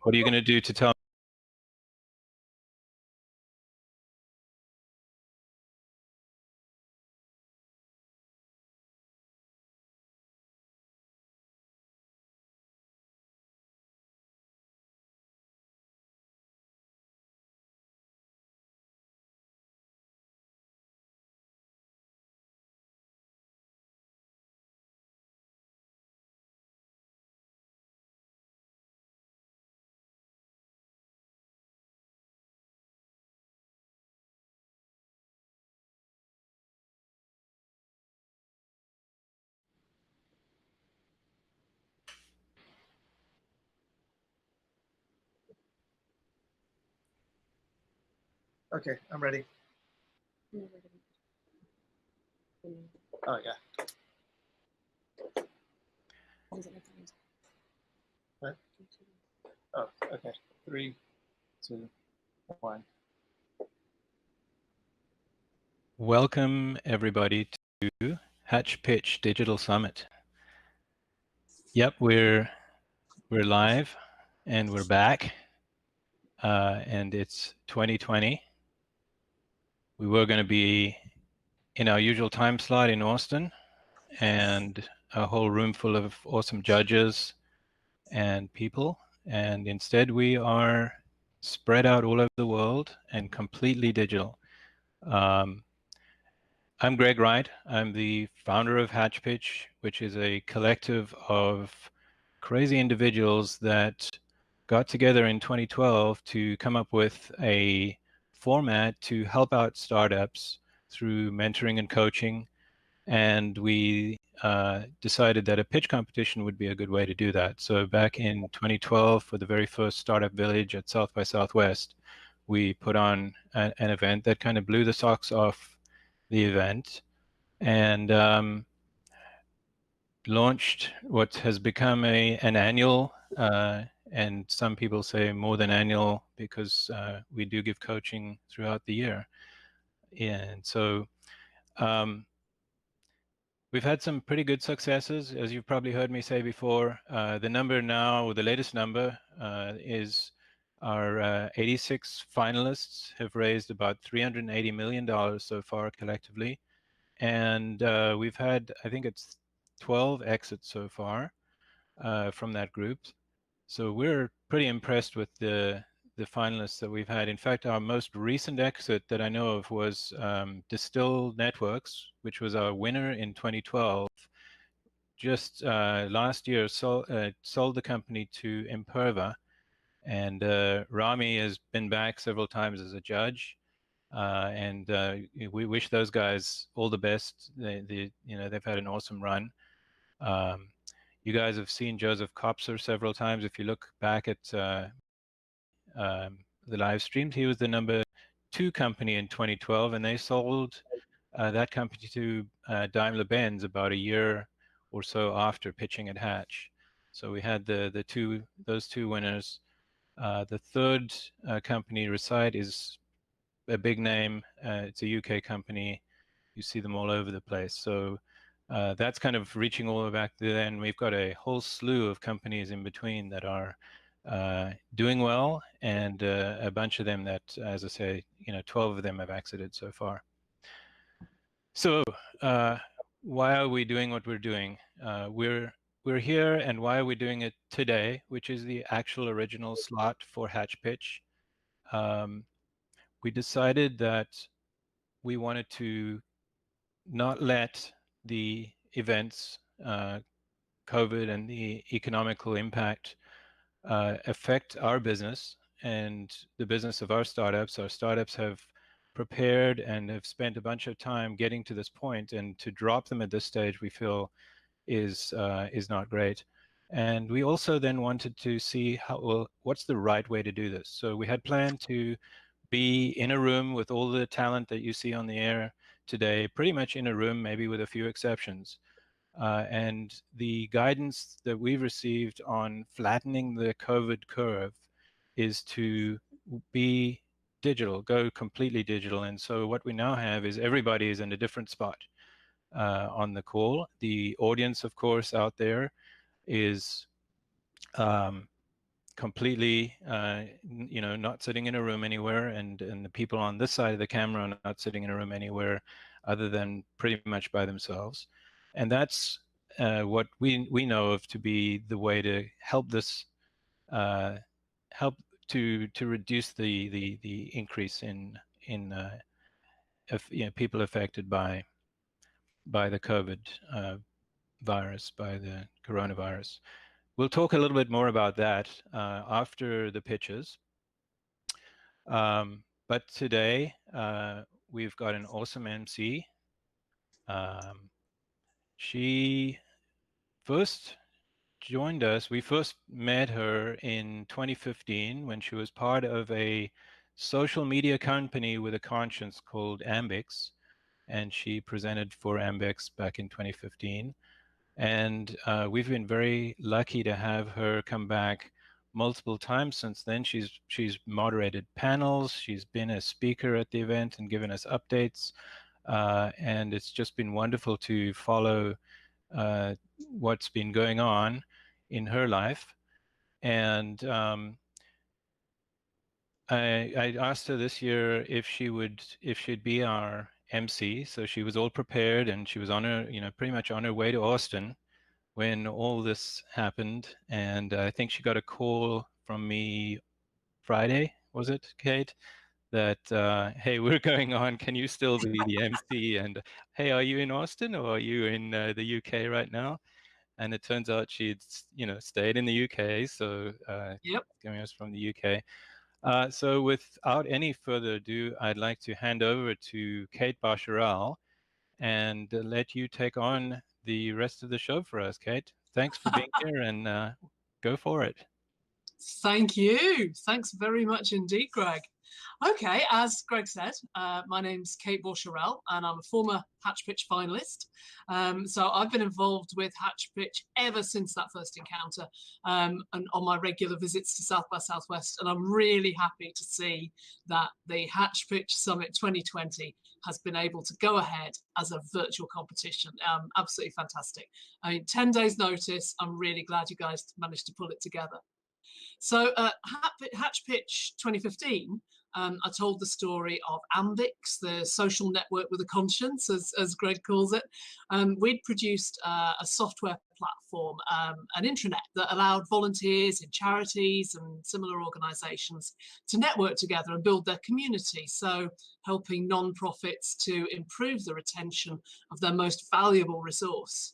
What are you going to do to tell me? Okay, I'm ready. Oh, yeah. What? Oh, okay. 3, 2, 1. Welcome, everybody, to Hatch Pitch Digital Summit. Yep, we're live, and we're back, and it's 2020. We were going to be in our usual time slot in Austin, and a whole room full of awesome judges and people, and instead we are spread out all over the world and completely digital. I'm Greg Wright. I'm the founder of Hatch Pitch, which is a collective of crazy individuals that got together in 2012 to come up with a format to help out startups through mentoring and coaching. And we decided that a pitch competition would be a good way to do that. So back in 2012, for the very first Startup Village at South by Southwest, we put on an event that kind of blew the socks off the event, and launched what has become an annual, and some people say more than annual, because we do give coaching throughout the year. And so we've had some pretty good successes, as you've probably heard me say before. The number now, or the latest number, is our 86 finalists have raised about $380 million so far collectively. And we've had, I think it's 12 exits so far from that group. So we're pretty impressed with the finalists that we've had. In fact, our most recent exit that I know of was Distill Networks, which was our winner in 2012. Just last year sold the company to Imperva, and Rami has been back several times as a judge. And we wish those guys all the best. They've had an awesome run. You guys have seen Joseph Kopser several times. If you look back at the live streams, he was the number 2 company in 2012, and they sold that company to Daimler-Benz about a year or so after pitching at Hatch. So we had those two winners. The third company, Recite, is a big name. It's a UK company. You see them all over the place. So that's kind of reaching all the way back there. And we've got a whole slew of companies in between that are doing well, and a bunch of them that, as I say, 12 of them have exited so far. So why are we doing what we're doing? We're here, and why are we doing it today, which is the actual original slot for Hatch Pitch? We decided that we wanted to not let the events, COVID and the economical impact, affect our business and the business of our startups. Our startups have prepared and have spent a bunch of time getting to this point, and to drop them at this stage, we feel is not great. And we also then wanted to see what's the right way to do this. So we had planned to be in a room with all the talent that you see on the air today, pretty much in a room, maybe with a few exceptions. And the guidance that we've received on flattening the COVID curve is to be digital, go completely digital. And so what we now have is everybody is in a different spot on the call. The audience, of course, out there is completely, not sitting in a room anywhere, and the people on this side of the camera are not sitting in a room anywhere other than pretty much by themselves. And that's what we know of to be the way to help this, help to reduce the increase in people affected by the COVID virus, by the coronavirus. We'll talk a little bit more about that after the pitches. But today we've got an awesome MC. She first joined us. We first met her in 2015 when she was part of a social media company with a conscience called Ambix, and she presented for Ambix back in 2015. And we've been very lucky to have her come back multiple times since then. She's moderated panels, she's been a speaker at the event and given us updates, and it's just been wonderful to follow what's been going on in her life. And I asked her this year if she'd be our MC. So she was all prepared, and she was on her, pretty much on her way to Austin when all this happened. And I think she got a call from me Friday, was it, Kate? That, hey, we're going on. Can you still be the MC? And hey, are you in Austin or are you in the UK right now? And it turns out she'd, stayed in the UK. So coming us from the UK. So without any further ado, I'd like to hand over to Kate Basharal and let you take on the rest of the show for us, Kate. Thanks for being here, and go for it. Thank you. Thanks very much indeed, Greg. Okay, as Greg said, my name's Kate Borscherell, and I'm a former Hatch Pitch finalist. So I've been involved with Hatch Pitch ever since that first encounter, and on my regular visits to South by Southwest. And I'm really happy to see that the Hatch Pitch Summit 2020 has been able to go ahead as a virtual competition. Absolutely fantastic. I mean, 10 days notice. I'm really glad you guys managed to pull it together. So Hatch Pitch 2015, I told the story of Ambix, the social network with a conscience, as Greg calls it. We'd produced a software platform, an intranet that allowed volunteers in charities and similar organisations to network together and build their community. So helping non-profits to improve the retention of their most valuable resource.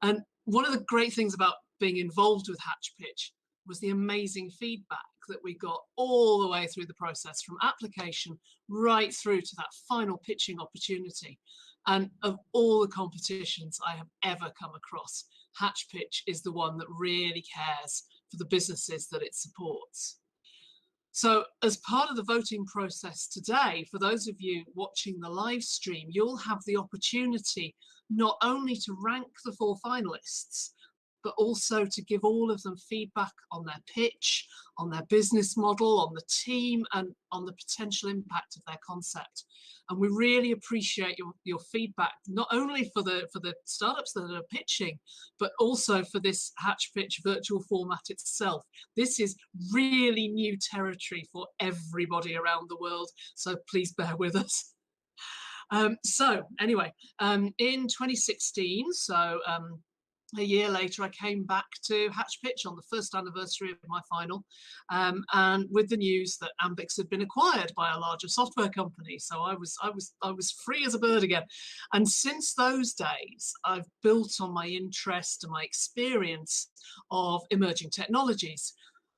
And one of the great things about being involved with Hatch Pitch was the amazing feedback that we got all the way through the process, from application right through to that final pitching opportunity. And of all the competitions I have ever come across, Hatch Pitch is the one that really cares for the businesses that it supports. So as part of the voting process today, for those of you watching the live stream, you'll have the opportunity not only to rank the 4 finalists, but also to give all of them feedback on their pitch, on their business model, on the team, and on the potential impact of their concept. And we really appreciate your feedback, not only for the startups that are pitching, but also for this Hatch Pitch virtual format itself. This is really new territory for everybody around the world, so please bear with us. So anyway, in 2016, a year later, I came back to Hatch Pitch on the first anniversary of my final, and with the news that Ambix had been acquired by a larger software company. So I was free as a bird again. And since those days, I've built on my interest and my experience of emerging technologies.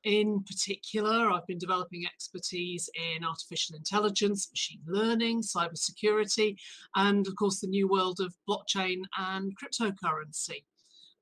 In particular, I've been developing expertise in artificial intelligence, machine learning, cybersecurity, and of course the new world of blockchain and cryptocurrency.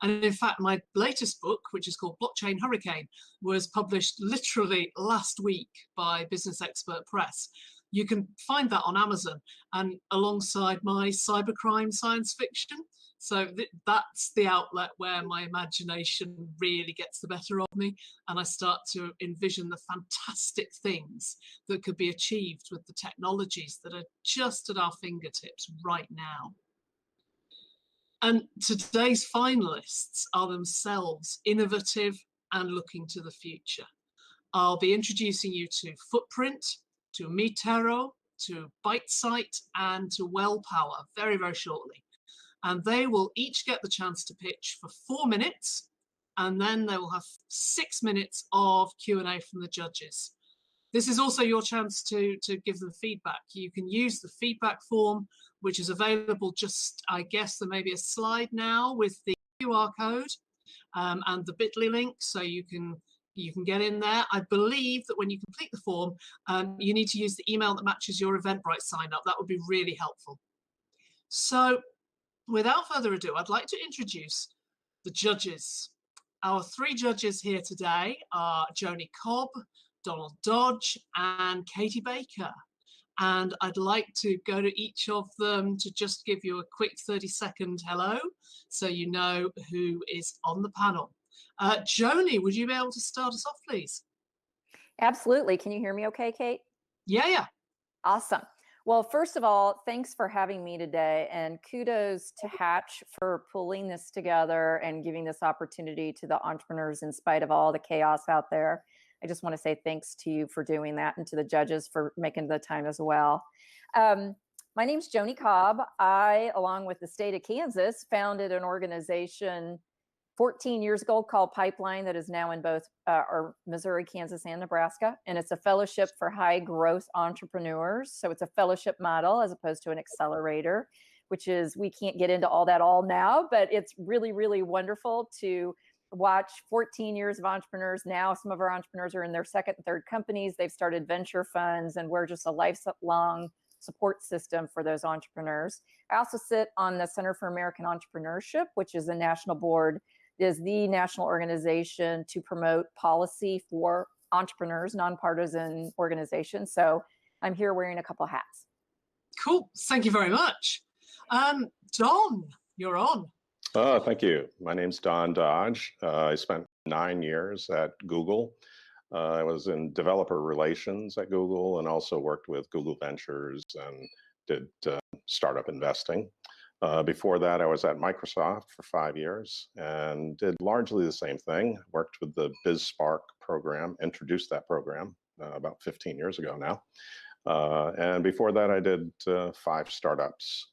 And in fact, my latest book, which is called Blockchain Hurricane, was published literally last week by Business Expert Press. You can find that on Amazon, and alongside my cybercrime science fiction. So that's the outlet where my imagination really gets the better of me, and I start to envision the fantastic things that could be achieved with the technologies that are just at our fingertips right now. And today's finalists are themselves innovative and looking to the future. I'll be introducing you to Footprint, to Mitero, to BiteSite, and to Wellpower very, very shortly. And they will each get the chance to pitch for 4 minutes, and then they will have 6 minutes of Q&A from the judges. This is also your chance to give them feedback. You can use the feedback form, which is available just, I guess there may be a slide now with the QR code and the bit.ly link, so you can get in there. I believe that when you complete the form, you need to use the email that matches your Eventbrite sign up. That would be really helpful. So without further ado, I'd like to introduce the judges. Our 3 judges here today are Joni Cobb, Donald Dodge, and Katie Baker. And I'd like to go to each of them to just give you a quick 30-second hello, so you know who is on the panel. Joni, would you be able to start us off, please? Absolutely. Can you hear me okay, Kate? Yeah. Awesome. Well, first of all, thanks for having me today, and kudos to Hatch for pulling this together and giving this opportunity to the entrepreneurs in spite of all the chaos out there. I just want to say thanks to you for doing that, and to the judges for making the time as well. My name's Joni Cobb. I, along with the state of Kansas, founded an organization 14 years ago called Pipeline that is now in both our Missouri, Kansas, and Nebraska. And it's a fellowship for high growth entrepreneurs. So it's a fellowship model as opposed to an accelerator, which is, we can't get into all that now, but it's really, really wonderful to watch 14 years of entrepreneurs. Now some of our entrepreneurs are in their second and third companies. They've started venture funds, and we're just a lifelong support system for those entrepreneurs. I also sit on the Center for American Entrepreneurship, which is a national board, is the national organization to promote policy for entrepreneurs, nonpartisan organization. So I'm here wearing a couple hats. Cool. Thank you very much. Don, you're on. Thank you. My name's Don Dodge. I spent 9 years at Google. I was in developer relations at Google, and also worked with Google Ventures and did startup investing. Before that, I was at Microsoft for 5 years and did largely the same thing. Worked with the BizSpark program, introduced that program about 15 years ago now. And before that, I did 5 startups.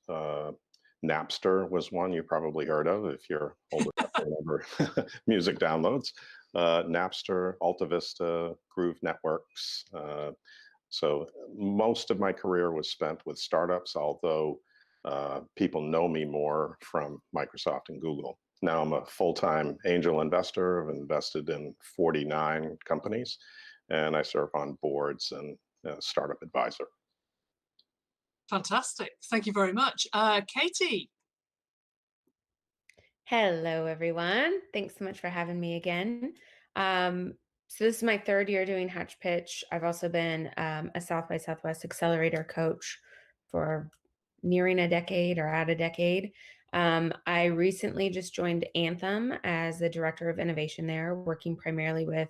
Napster was one you probably heard of if you're old enough to remember music downloads. Napster, AltaVista, Groove Networks. So most of my career was spent with startups, although people know me more from Microsoft and Google. Now I'm a full-time angel investor. I've invested in 49 companies, and I serve on boards and startup advisor. Fantastic. Thank you very much. Katie. Hello, everyone. Thanks so much for having me again. So this is my 3rd year doing Hatch Pitch. I've also been a South by Southwest accelerator coach for nearing a decade or at a decade. I recently just joined Anthem as the director of innovation there, working primarily with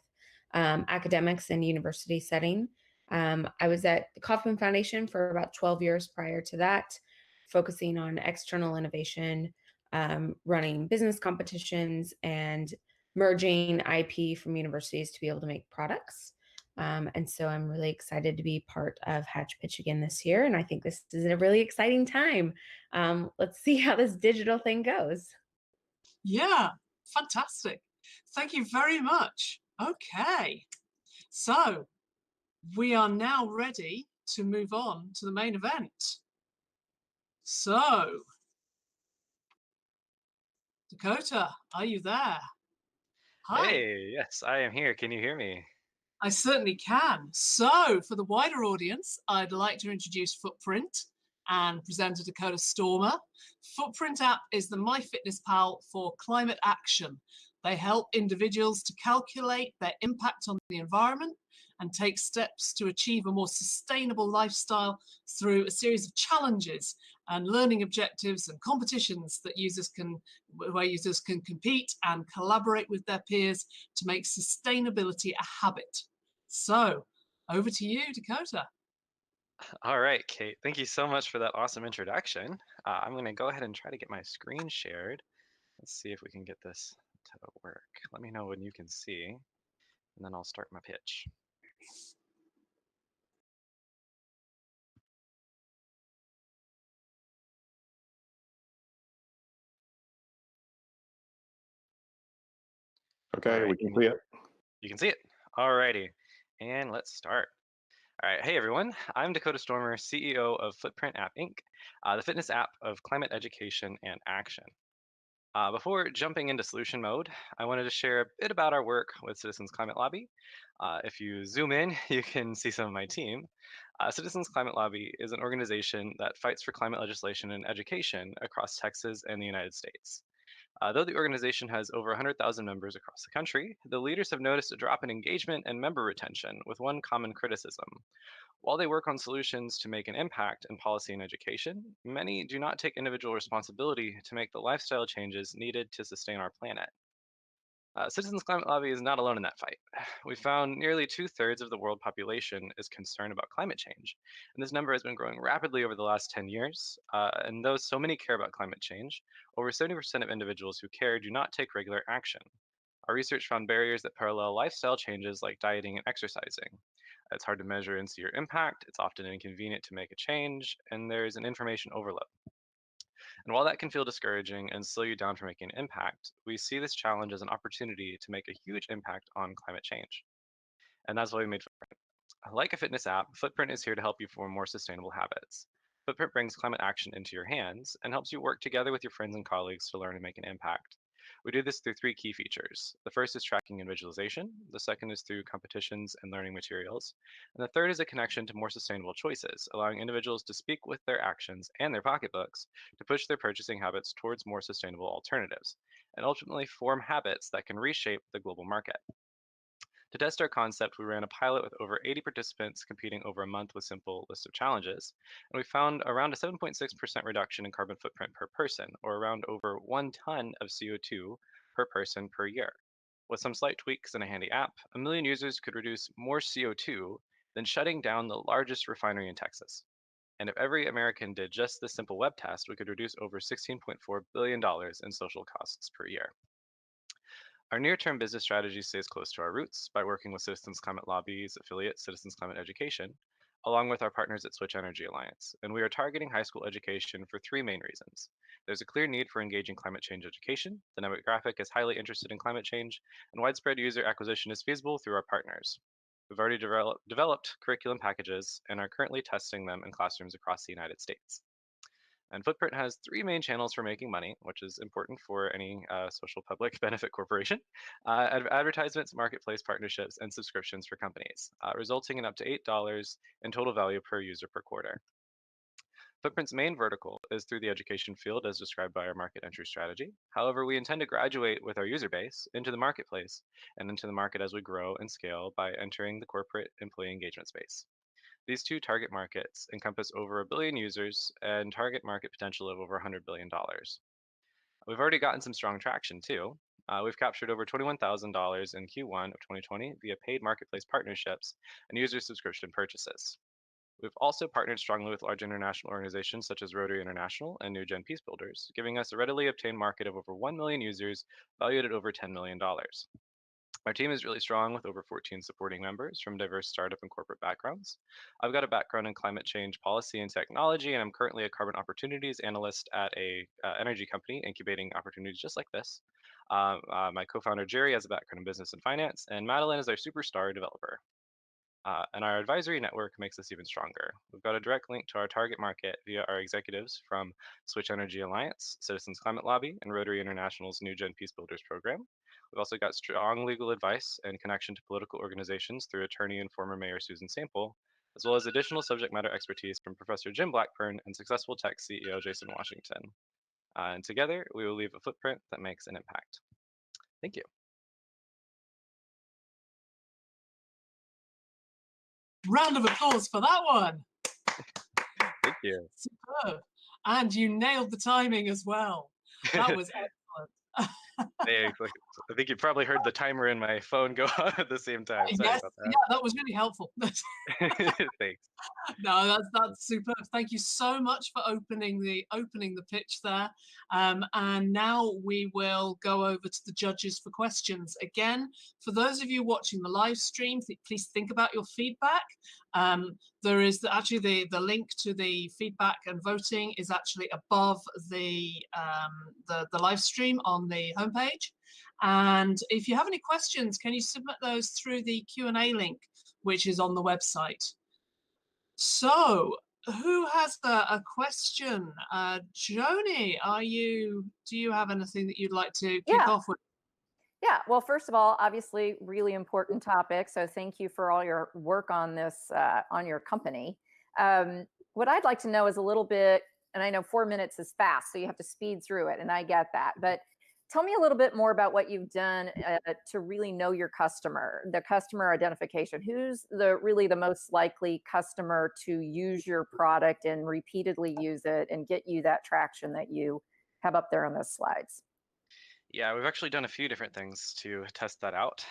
academics and university setting. I was at the Kauffman Foundation for about 12 years prior to that, focusing on external innovation, running business competitions, and merging IP from universities to be able to make products. And so I'm really excited to be part of Hatch Pitch again this year. And I think this is a really exciting time. Let's see how this digital thing goes. Yeah, fantastic. Thank you very much. Okay, so we are now ready to move on to the main event. So, Dakota, are you there? Hi. Hey, yes, I am here. Can you hear me? I certainly can. So, for the wider audience, I'd like to introduce Footprint and presenter Dakota Stormer. Footprint app is the MyFitnessPal for climate action. They help individuals to calculate their impact on the environment and take steps to achieve a more sustainable lifestyle through a series of challenges and learning objectives and competitions that where users can compete and collaborate with their peers to make sustainability a habit. So, over to you, Dakota. All right, Kate, thank you so much for that awesome introduction. I'm going to go ahead and try to get my screen shared. Let's see if we can get this to work. Let me know when you can see. and then I'll start my pitch. Okay, All we right, can see it. you can see it. Alrighty, and let's start. All right, hey everyone, I'm Dakota Stormer, CEO of Footprint App Inc., the fitness app of climate education and action. Before jumping into solution mode, I wanted to share a bit about our work with Citizens Climate Lobby. If you zoom in, you can see some of my team. Citizens Climate Lobby is an organization that fights for climate legislation and education across Texas and the United States. Though the organization has over 100,000 members across the country, the leaders have noticed a drop in engagement and member retention with one common criticism. While they work on solutions to make an impact in policy and education, many do not take individual responsibility to make the lifestyle changes needed to sustain our planet. Citizens Climate Lobby is not alone in that fight. We found nearly 2/3 of the world population is concerned about climate change, and this number has been growing rapidly over the last 10 years. And though so many care about climate change, over 70% of individuals who care do not take regular action. Our research found barriers that parallel lifestyle changes like dieting and exercising. It's hard to measure and see your impact, it's often inconvenient to make a change, and there's an information overload. And while that can feel discouraging and slow you down from making an impact, we see this challenge as an opportunity to make a huge impact on climate change. And that's why we made Footprint. Like a fitness app, Footprint is here to help you form more sustainable habits. Footprint brings climate action into your hands and helps you work together with your friends and colleagues to learn and make an impact. We do this through 3 key features. The first is tracking and visualization. The second is through competitions and learning materials. And the third is a connection to more sustainable choices, allowing individuals to speak with their actions and their pocketbooks to push their purchasing habits towards more sustainable alternatives, and ultimately form habits that can reshape the global market. To test our concept, we ran a pilot with over 80 participants competing over a month with simple list of challenges, and we found around a 7.6% reduction in carbon footprint per person, or around over 1 ton of CO2 per person per year. With some slight tweaks and a handy app, 1 million users could reduce more CO2 than shutting down the largest refinery in Texas. And if every American did just this simple web test, we could reduce over $16.4 billion in social costs per year. Our near-term business strategy stays close to our roots by working with Citizens Climate Lobby's affiliate, Citizens Climate Education, along with our partners at Switch Energy Alliance. And we are targeting high school education for 3 main reasons. There's a clear need for engaging climate change education, the demographic is highly interested in climate change, and widespread user acquisition is feasible through our partners. We've already developed curriculum packages and are currently testing them in classrooms across the United States. And Footprint has 3 main channels for making money, which is important for any social public benefit corporation. Advertisements, marketplace partnerships, and subscriptions for companies, resulting in up to $8 in total value per user per quarter. Footprint's main vertical is through the education field as described by our market entry strategy. However, we intend to graduate with our user base into the marketplace and into the market as we grow and scale by entering the corporate employee engagement space. These 2 target markets encompass over 1 billion users and target market potential of over $100 billion. We've already gotten some strong traction too. We've captured over $21,000 in Q1 of 2020 via paid marketplace partnerships and user subscription purchases. We've also partnered strongly with large international organizations such as Rotary International and New Gen Peace Builders, giving us a readily obtained market of over 1 million users valued at over $10 million. Our team is really strong with over 14 supporting members from diverse startup and corporate backgrounds. I've got a background in climate change policy and technology, and I'm currently a carbon opportunities analyst at a energy company incubating opportunities just like this. My co-founder Jerry has a background in business and finance, and Madeline is our superstar developer. And our advisory network makes us even stronger. We've got a direct link to our target market via our executives from Switch Energy Alliance, Citizens Climate Lobby, and Rotary International's New Gen Peace Builders program. We've also got strong legal advice and connection to political organizations through attorney and former Mayor Susan Sample, as well as additional subject matter expertise from Professor Jim Blackburn and successful tech CEO Jason Washington. And together, we will leave a footprint that makes an impact. Thank you. Round of applause for that one. Thank you. Superb. And you nailed the timing as well. That was excellent. I think you probably heard the timer in my phone go on at the same time. Sorry Yes, about yeah, that was really helpful. that. Thanks. No, that's superb. Thank you so much for opening the pitch there. And now we will go over to the judges for questions. Again, for those of you watching the live stream, please think about your feedback. There is actually the link to the feedback and voting is actually above the live stream on the homepage. And if you have any questions, can you submit those through the Q&A link, which is on the website? So, who has a question? Joni, do you have anything that you'd like to kick off with? Yeah, well, first of all, obviously, really important topic. So thank you for all your work on this, on your company. What I'd like to know is a little bit, and I know 4 minutes is fast, so you have to speed through it, and I get that. But tell me a little bit more about what you've done to really know your customer, the customer identification. Who's really the most likely customer to use your product and repeatedly use it and get you that traction that you have up there on those slides? Yeah, we've actually done a few different things to test that out.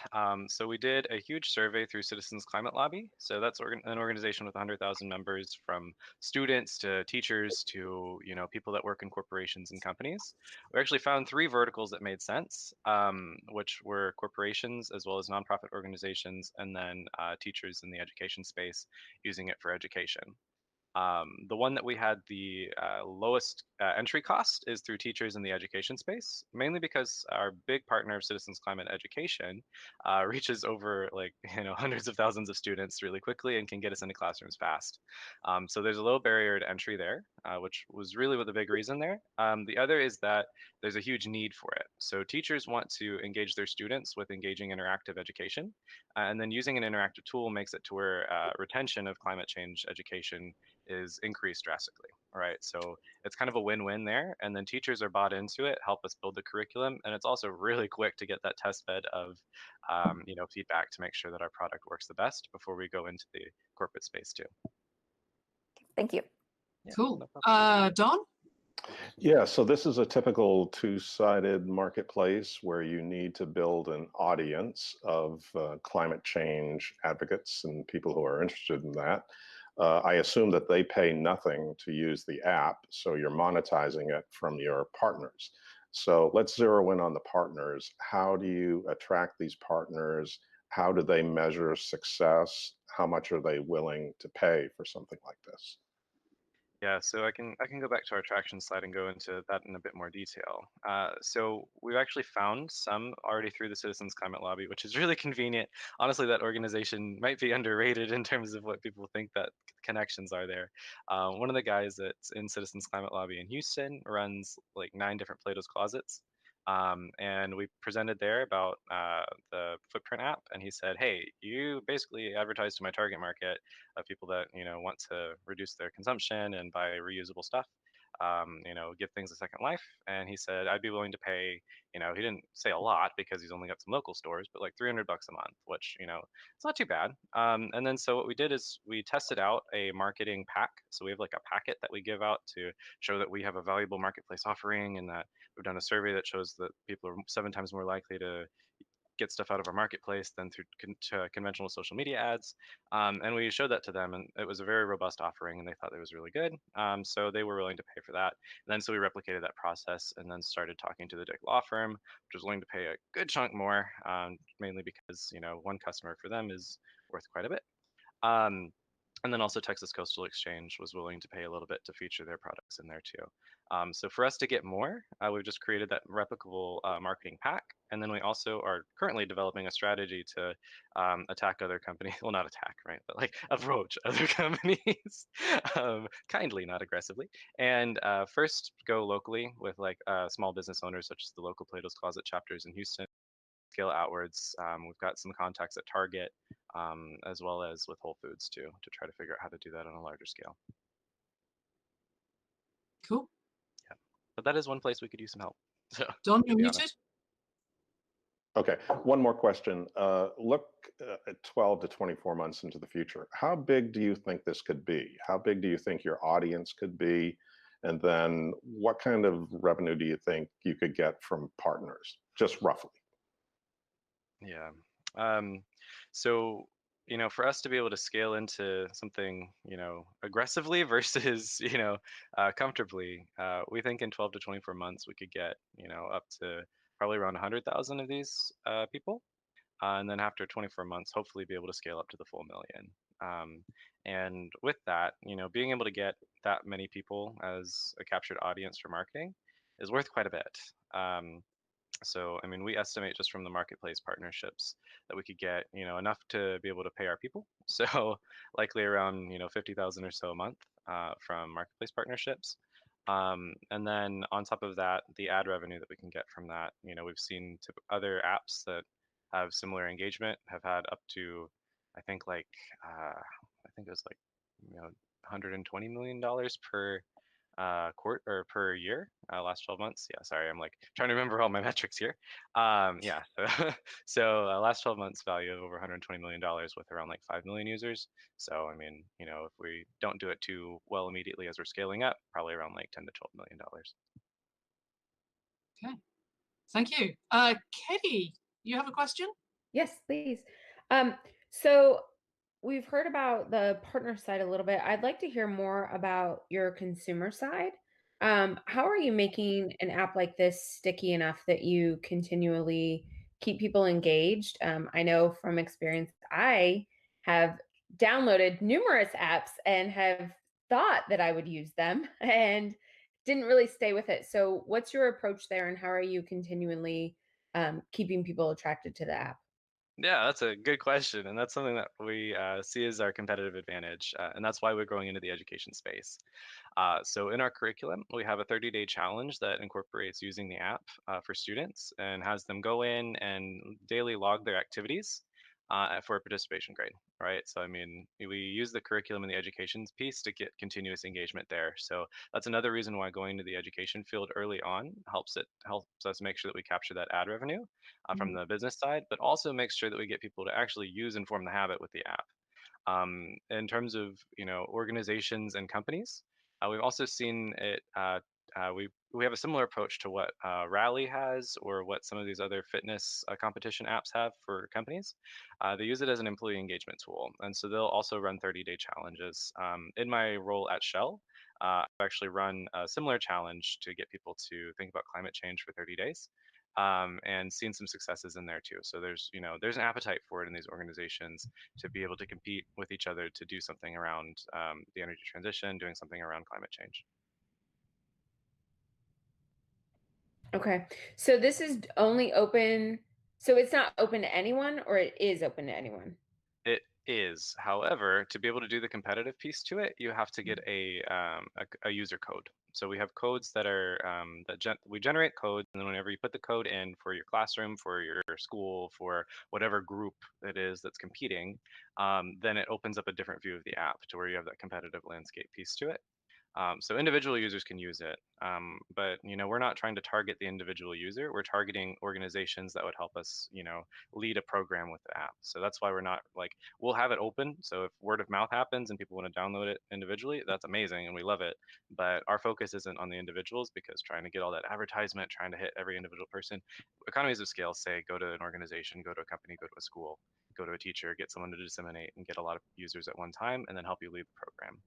So we did a huge survey through Citizens Climate Lobby. So that's an organization with 100,000 members, from students to teachers to people that work in corporations and companies. We actually found 3 verticals that made sense, which were corporations as well as nonprofit organizations, and then teachers in the education space using it for education. The one that we had the lowest entry cost is through teachers in the education space, mainly because our big partner of Citizens Climate Education reaches over hundreds of thousands of students really quickly and can get us into classrooms fast. So there's a low barrier to entry there, which was really what the big reason there. The other is that there's a huge need for it. So teachers want to engage their students with engaging interactive education, and then using an interactive tool makes it to where retention of climate change education is increased drastically. All right, so it's kind of a win-win there, and then teachers are bought into it, help us build the curriculum, and it's also really quick to get that test bed of feedback to make sure that our product works the best before we go into the corporate space too. Thank you. Yeah, Cool. no Don? Yeah, so this is a typical two-sided marketplace where you need to build an audience of climate change advocates and people who are interested in that. I assume that they pay nothing to use the app, so you're monetizing it from your partners. So let's zero in on the partners. How do you attract these partners? How do they measure success? How much are they willing to pay for something like this? Yeah, so I can go back to our traction slide and go into that in a bit more detail. So we've actually found some already through the Citizens Climate Lobby, which is really convenient. Honestly, that organization might be underrated in terms of what people think that connections are there. One of the guys that's in Citizens Climate Lobby in Houston runs like 9 different Plato's Closets. And we presented there about the Footprint app, and he said, "Hey, you basically advertise to my target market of people that want to reduce their consumption and buy reusable stuff. Give things a second life." And he said, "I'd be willing to pay." He didn't say a lot because he's only got some local stores, but like $300 a month, which it's not too bad. And then so what we did is we tested out a marketing pack. So we have like a packet that we give out to show that we have a valuable marketplace offering, and that we've done a survey that shows that people are 7 times more likely to get stuff out of our marketplace than through conventional social media ads. And we showed that to them, and it was a very robust offering, and they thought it was really good. So they were willing to pay for that. And then so we replicated that process and then started talking to the Dick Law Firm, which was willing to pay a good chunk more, mainly because, one customer for them is worth quite a bit. And then also Texas Coastal Exchange was willing to pay a little bit to feature their products in there too. So for us to get more, we've just created that replicable marketing pack. And then we also are currently developing a strategy to attack other companies. Well, not attack, right? But like approach other companies, kindly, not aggressively. And first go locally with like small business owners, such as the local Plato's Closet chapters in Houston. Scale outwards. We've got some contacts at Target, as well as with Whole Foods too, to try to figure out how to do that on a larger scale. Cool. Yeah, but that is one place we could use some help. So, Don, to you're be muted. honest. Okay, one more question. Look at 12 to 24 months into the future. How big do you think this could be? How big do you think your audience could be? And then what kind of revenue do you think you could get from partners, just roughly? Yeah. So, for us to be able to scale into something, aggressively versus, comfortably, we think in 12 to 24 months we could get, up to probably around 100,000 of these people. And then after 24 months, hopefully be able to scale up to the full million. And with that, being able to get that many people as a captured audience for marketing is worth quite a bit. So, I mean, we estimate just from the marketplace partnerships that we could get, enough to be able to pay our people. So, likely around, 50,000 or so a month from marketplace partnerships. And then on top of that, the ad revenue that we can get from that, we've seen other apps that have similar engagement have had up to, I think I think it was like, 120 million dollars per quart or per year, last 12 months. Yeah, sorry, I'm like trying to remember all my metrics here. Yeah, so last 12 months value of over 120 million dollars with around like 5 million users. So I mean, if we don't do it too well immediately as we're scaling up, probably around like 10 to 12 million dollars. Okay, thank you. Katie, you have a question? Yes, please. So we've heard about the partner side a little bit. I'd like to hear more about your consumer side. How are you making an app like this sticky enough that you continually keep people engaged? I know from experience, I have downloaded numerous apps and have thought that I would use them and didn't really stay with it. So, what's your approach there, and how are you continually keeping people attracted to the app? Yeah, that's a good question, and that's something that we see as our competitive advantage, and that's why we're growing into the education space. So in our curriculum, we have a 30-day challenge that incorporates using the app for students and has them go in and daily log their activities for a participation grade, right? So I mean, we use the curriculum and the education piece to get continuous engagement there. So that's another reason why going to the education field early on helps us make sure that we capture that ad revenue from the business side, but also makes sure that we get people to actually use and form the habit with the app. In terms of organizations and companies, we've also seen it. We have a similar approach to what Rally has or what some of these other fitness competition apps have for companies. They use it as an employee engagement tool, and so they'll also run 30-day challenges. In my role at Shell, I've actually run a similar challenge to get people to think about climate change for 30 days. And seen some successes in there too. So there's an appetite for it in these organizations to be able to compete with each other to do something around the energy transition, doing something around climate change. Okay. So this is only open. So it's not open to anyone, or it is open to anyone? It is, however, to be able to do the competitive piece to it, you have to get a user code. So we have codes that are we generate codes, and then whenever you put the code in for your classroom, for your school, for whatever group it is that's competing, then it opens up a different view of the app to where you have that competitive landscape piece to it. So individual users can use it, but we're not trying to target the individual user. We're targeting organizations that would help us, lead a program with the app. So that's why we're not like we'll have it open. So if word of mouth happens and people want to download it individually, that's amazing and we love it. But our focus isn't on the individuals because trying to get all that advertisement, trying to hit every individual person, economies of scale say go to an organization, go to a company, go to a school, go to a teacher, get someone to disseminate and get a lot of users at one time, and then help you lead the program.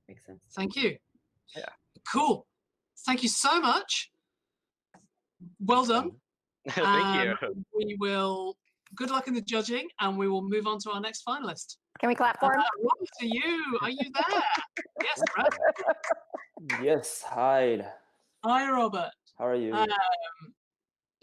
Makes sense. Thank you. Yeah. Cool. Thank you so much. Well done. Thank you. We will, good luck in the judging, and we will move on to our next finalist. Can we clap for him? Robert, are you there? Yes, right. Yes, hi. Hi, Robert. How are you?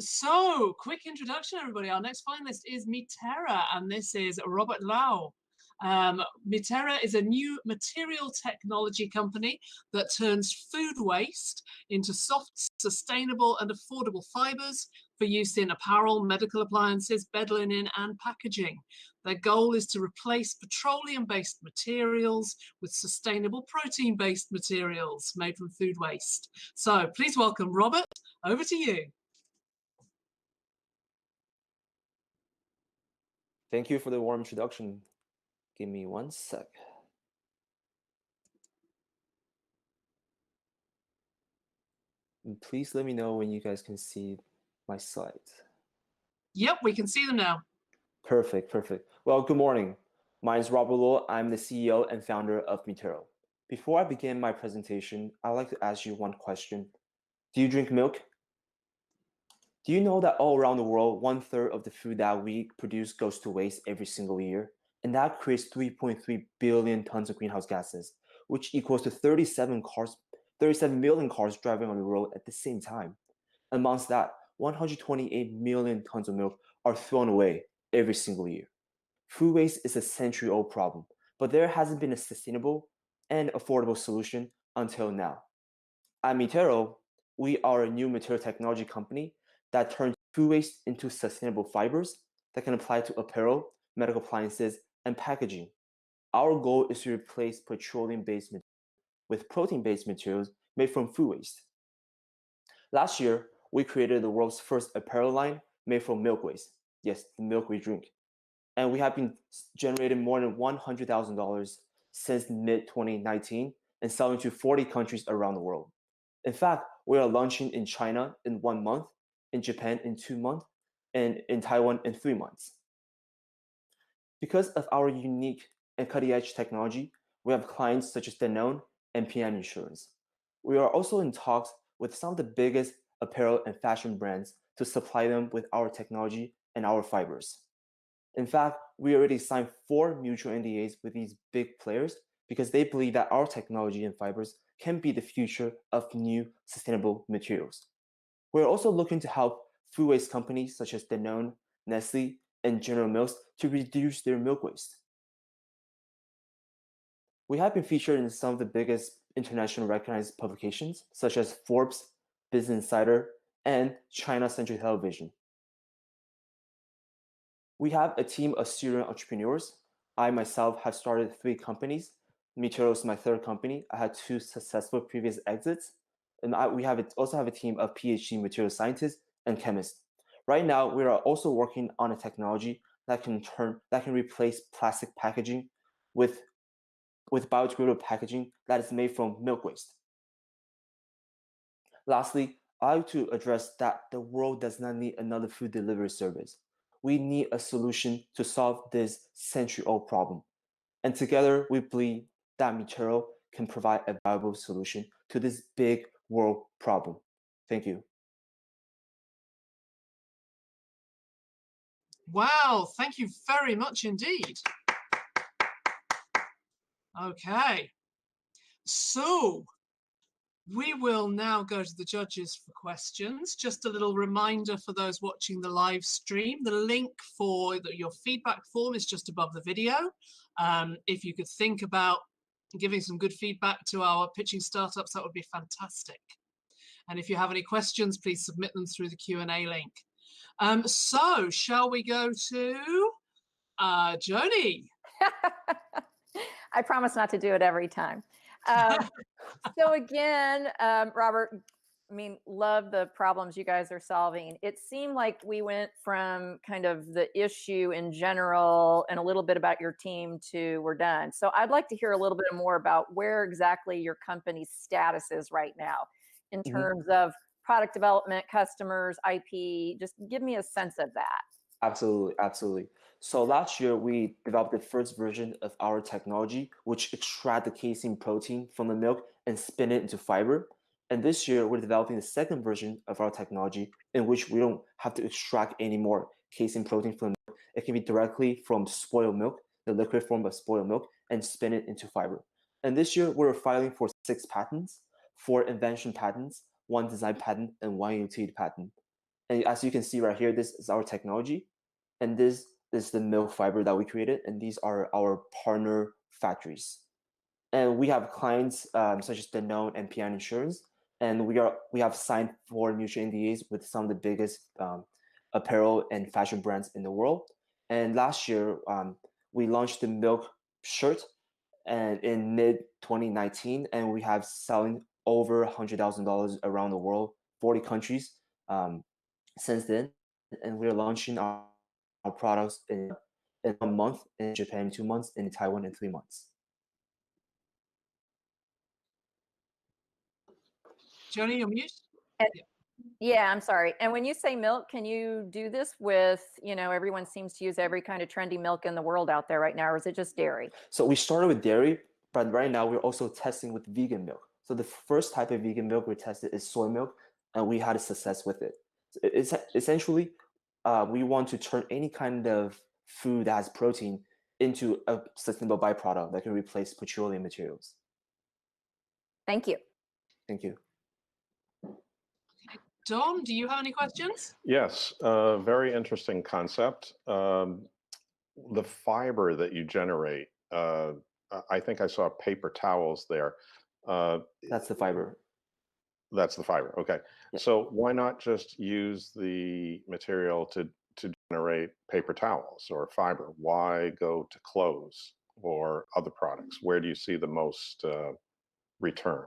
So, quick introduction, everybody. Our next finalist is Mitera, and this is Robert Lau. Mitera is a new material technology company that turns food waste into soft, sustainable, and affordable fibers for use in apparel, medical appliances, bed linen, and packaging. Their goal is to replace petroleum-based materials with sustainable protein-based materials made from food waste. So, please welcome Robert. Over to you. Thank you for the warm introduction. Give me one sec. And please let me know when you guys can see my slides. Yep, we can see them now. Perfect, perfect. Well, good morning. My name is Robert Luo. I'm the CEO and founder of Metero. Before I begin my presentation, I'd like to ask you one question. Do you drink milk? Do you know that all around the world, 1/3 of the food that we produce goes to waste every single year? And that creates 3.3 billion tons of greenhouse gases, which equals to 37 million cars driving on the road at the same time. Amongst that, 128 million tons of milk are thrown away every single year. Food waste is a century-old problem, but there hasn't been a sustainable and affordable solution until now. At Metero, we are a new material technology company that turns food waste into sustainable fibers that can apply to apparel, medical appliances, and packaging. Our goal is to replace petroleum-based materials with protein-based materials made from food waste. Last year, we created the world's first apparel line made from milk waste. Yes, the milk we drink. And we have been generating more than $100,000 since mid-2019 and selling to 40 countries around the world. In fact, we are launching in China in 1 month, in Japan in 2 months, and in Taiwan in 3 months. Because of our unique and cutting-edge technology, we have clients such as Danone and PN Insurance. We are also in talks with some of the biggest apparel and fashion brands to supply them with our technology and our fibers. In fact, we already signed 4 mutual NDAs with these big players because they believe that our technology and fibers can be the future of new sustainable materials. We're also looking to help food waste companies such as Danone, Nestle, and General Mills to reduce their milk waste. We have been featured in some of the biggest international recognized publications, such as Forbes, Business Insider, and China Central Television. We have a team of serial entrepreneurs. I myself have started 3 companies. Metero is my 3rd company. I had 2 successful previous exits. And we also have a team of PhD material scientists and chemists. Right now, we are also working on a technology that can replace plastic packaging with biodegradable packaging that is made from milk waste. Lastly, I like to address that the world does not need another food delivery service. We need a solution to solve this century-old problem. And together, we believe that Metero can provide a viable solution to this big world problem. Thank you. Wow, thank you very much indeed. Okay, so we will now go to the judges for questions. Just a little reminder for those watching the live stream, the link for your feedback form is just above the video. If you could think about giving some good feedback to our pitching startups, that would be fantastic. And if you have any questions, please submit them through the Q&A link. So shall we go to Joni? I promise not to do it every time. So again, Robert, I mean, love the problems you guys are solving. It seemed like we went from kind of the issue in general and a little bit about your team to we're done. So I'd like to hear a little bit more about where exactly your company's status is right now in terms of product development, customers, IP. Just give me a sense of that. Absolutely, absolutely. So last year, we developed the first version of our technology, which extract the casein protein from the milk and spin it into fiber. And this year, we're developing the second version of our technology in which we don't have to extract any more casein protein from the milk. It can be directly from spoiled milk, the liquid form of spoiled milk, and spin it into fiber. And this year, we're filing for 6 patents, 4 invention patents, 1 design patent, and 1 utility patent. And as you can see right here, this is our technology. And this is the milk fiber that we created. And these are our partner factories. And we have clients such as Danone and PN Insurance. And we have signed 4 mutual NDAs with some of the biggest apparel and fashion brands in the world. And last year, we launched the milk shirt and in mid-2019. And we have selling over $100,000 around the world, 40 countries since then. And we're launching our products in 1 month, in Japan in 2 months, in Taiwan in 3 months. Joni, you're mute. Yeah, I'm sorry. And when you say milk, can you do this with, everyone seems to use every kind of trendy milk in the world out there right now, or is it just dairy? So we started with dairy, but right now we're also testing with vegan milk. So the first type of vegan milk we tested is soy milk, and we had a success with it. So it's essentially, we want to turn any kind of food that has protein into a sustainable byproduct that can replace petroleum materials. Thank you. Thank you. Don, do you have any questions? Yes, very interesting concept. The fiber that you generate, I think I saw paper towels there. That's the fiber. That's the fiber. Okay. Yeah. So why not just use the material to generate paper towels or fiber? Why go to clothes or other products? Where do you see the most return?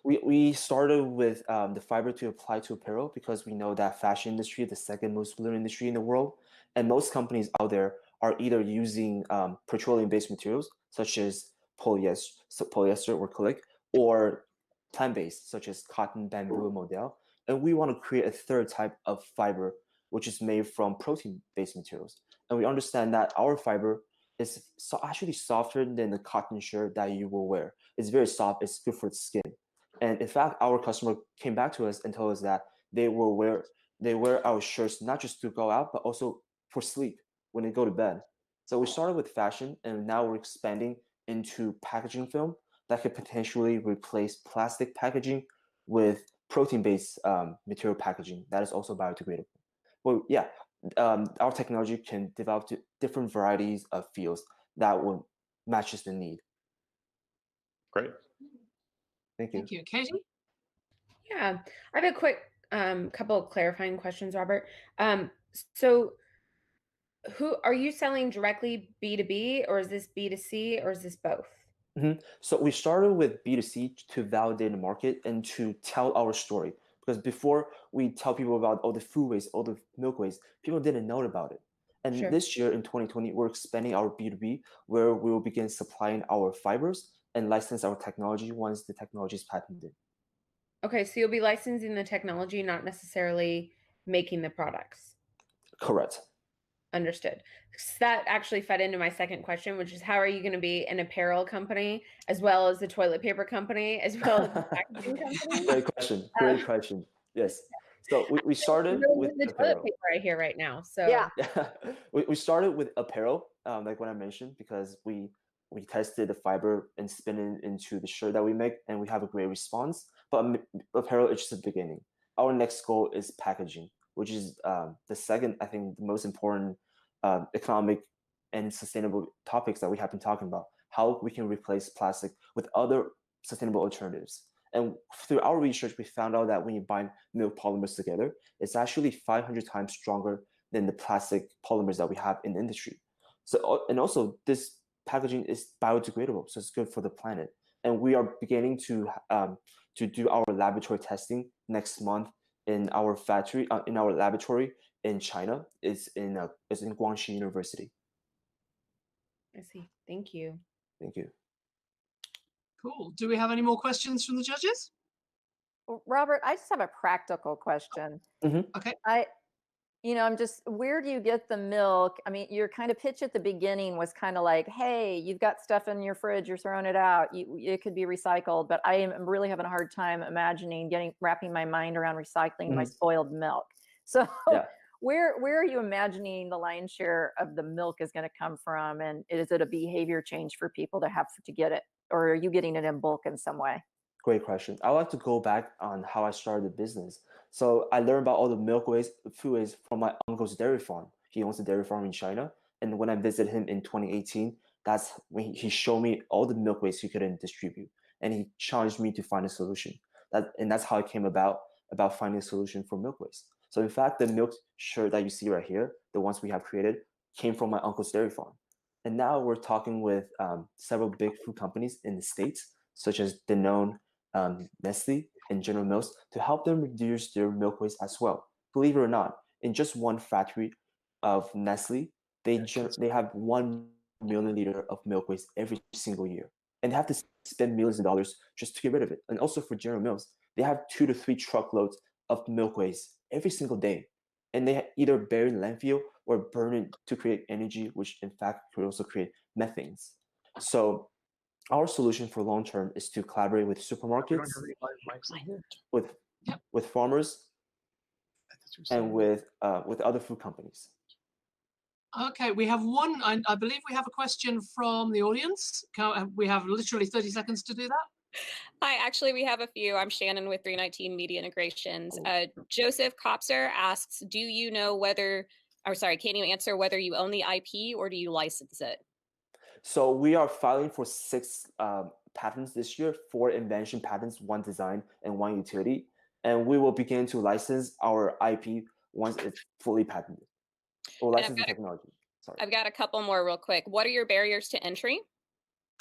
We started with the fiber to apply to apparel because we know that fashion industry is the second most polluting industry in the world, and most companies out there are either using petroleum-based materials such as polyester or acrylic, or plant-based such as cotton, bamboo, and modal. And we want to create a third type of fiber, which is made from protein-based materials. And we understand that our fiber is actually softer than the cotton shirt that you will wear. It's very soft. It's good for the skin. And in fact, our customer came back to us and told us that they wear our shirts not just to go out, but also for sleep when they go to bed. So we started with fashion, and now we're expanding into packaging film that could potentially replace plastic packaging with protein-based material packaging that is also biodegradable. Well, yeah, our technology can develop to different varieties of fields that will matches the need. Great. Thank you. Thank you. Katie? Yeah, I have a quick couple of clarifying questions, Robert. So who are you selling directly B2B, or is this B2C, or is this both? So we started with B2C to validate the market and to tell our story. Because before we tell people about all the food waste, all the milk waste, people didn't know about it. And Sure. this year in 2020, we're expanding our B2B, where we will begin supplying our fibers and license our technology once the technology is patented. Okay, so you'll be licensing the technology, not necessarily making the products. Correct. Understood. So that actually fed into my second question, which is how are you going to be an apparel company as well as the toilet paper company as well as the packaging company? Great question. Great question. Yes. So we started with the toilet apparel. paper I hear right now. So Yeah. Yeah, we started with apparel, like what I mentioned, because we tested the fiber and spin it into the shirt that we make, and we have a great response. But apparel is just the beginning. Our next goal is packaging, which is the second, I think, the most important economic and sustainable topics that we have been talking about. How we can replace plastic with other sustainable alternatives. And through our research, we found out that when you bind milk polymers together, it's actually 500 times stronger than the plastic polymers that we have in the industry. So, and also this packaging is biodegradable, so it's good for the planet. And we are beginning to do our laboratory testing next month in our factory, in our laboratory in China. It's in Guangxi University. I see. Thank you. Thank you. Cool. Do we have any more questions from the judges? Robert, I just have a practical question. Okay. I'm just, where do you get the milk? I mean, your kind of pitch at the beginning was kind of like, hey, you've got stuff in your fridge, you're throwing it out, it could be recycled, but I am really having a hard time imagining wrapping my mind around recycling my spoiled milk. So Yeah. where are you imagining the lion's share of the milk is going to come from? And is it a behavior change for people to have to get it? Or are you getting it in bulk in some way? Great question. I would like to go back on how I started the business. So I learned about all the milk waste, food waste from my uncle's dairy farm. He owns a dairy farm in China. And when I visited him in 2018, that's when he showed me all the milk waste he couldn't distribute. And he challenged me to find a solution. And that's how it came about finding a solution for milk waste. So in fact, the milk shirt that you see right here, the ones we have created, came from my uncle's dairy farm. And now we're talking with several big food companies in the States, such as Danone, Nestle, and General Mills, to help them reduce their milk waste as well. Believe it or not, in just one factory of Nestle, they have 1 million liter of milk waste every single year, and they have to spend millions of dollars just to get rid of it. And also for General Mills, They have 2 to 3 truckloads of milk waste every single day. And they either bury in landfill or burn it to create energy, which in fact could also create methanes. So our solution for long term is to collaborate with We supermarkets, don't have any live mics in here. with farmers, That's what you're and saying. with other food companies. Okay, we have one. I believe we have a question from the audience. We have literally 30 seconds to do that. Hi, actually, we have a few. I'm Shannon with 319 Media Integrations. Joseph Kopser asks, do you know whether, or sorry, can you answer whether you own the IP or do you license it? So we are filing for 6 patents this year, 4 invention patents, 1 design, and 1 utility. And we will begin to license our IP once it's fully patented. Or license the technology. Sorry. I've got a couple more real quick. What are your barriers to entry?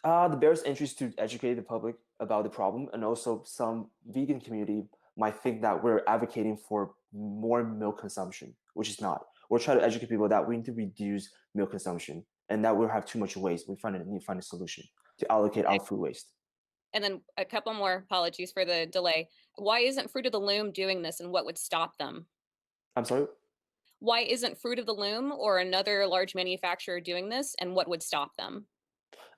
The barriers to entry is to educate the public about the problem, and also some vegan community might think that we're advocating for more milk consumption, which is not. We're trying to educate people that we need to reduce milk consumption and that we have too much waste. We need to find a solution to allocate our food waste. And then a couple more, apologies for the delay. Why isn't Fruit of the Loom doing this and what would stop them? I'm sorry? Why isn't Fruit of the Loom or another large manufacturer doing this and what would stop them?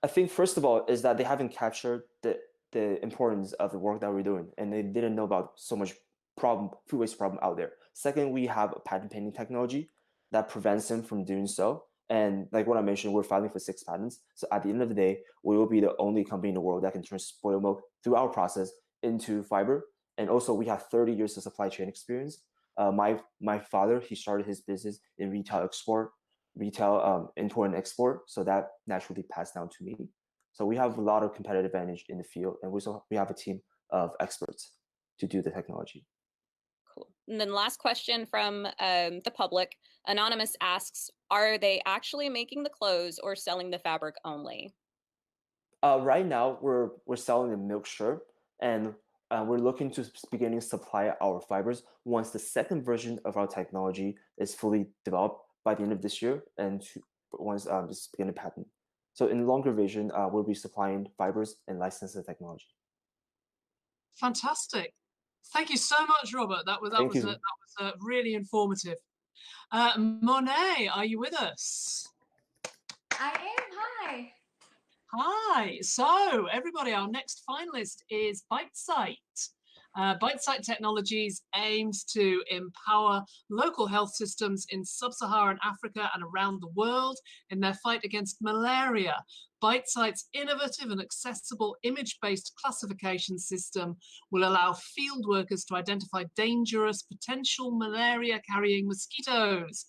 I think first of all is that they haven't captured the importance of the work that we're doing, and they didn't know about so much food waste problem out there. Second, we have a patent pending technology that prevents them from doing so. And like what I mentioned, we're filing for 6 patents. So at the end of the day, we will be the only company in the world that can turn spoiled milk through our process into fiber. And also we have 30 years of supply chain experience. My father, he started his business in retail import and export. So that naturally passed down to me. So we have a lot of competitive advantage in the field, and we have a team of experts to do the technology. Cool. And then last question from the public. Anonymous asks, are they actually making the clothes or selling the fabric only? Right now, we're selling the milk shirt, and we're looking to beginning to supply our fibers once the second version of our technology is fully developed by the end of this year, and once this begin to patent. So in longer vision, we'll be supplying fibers and licensing the technology. Fantastic. Thank you so much, Robert. That was really informative. Monet, are you with us? I am. Hi. Hi. So, everybody, our next finalist is BiteSight. BiteSight Technologies aims to empower local health systems in sub-Saharan Africa and around the world in their fight against malaria. BiteSight's innovative and accessible image-based classification system will allow field workers to identify dangerous potential malaria-carrying mosquitoes.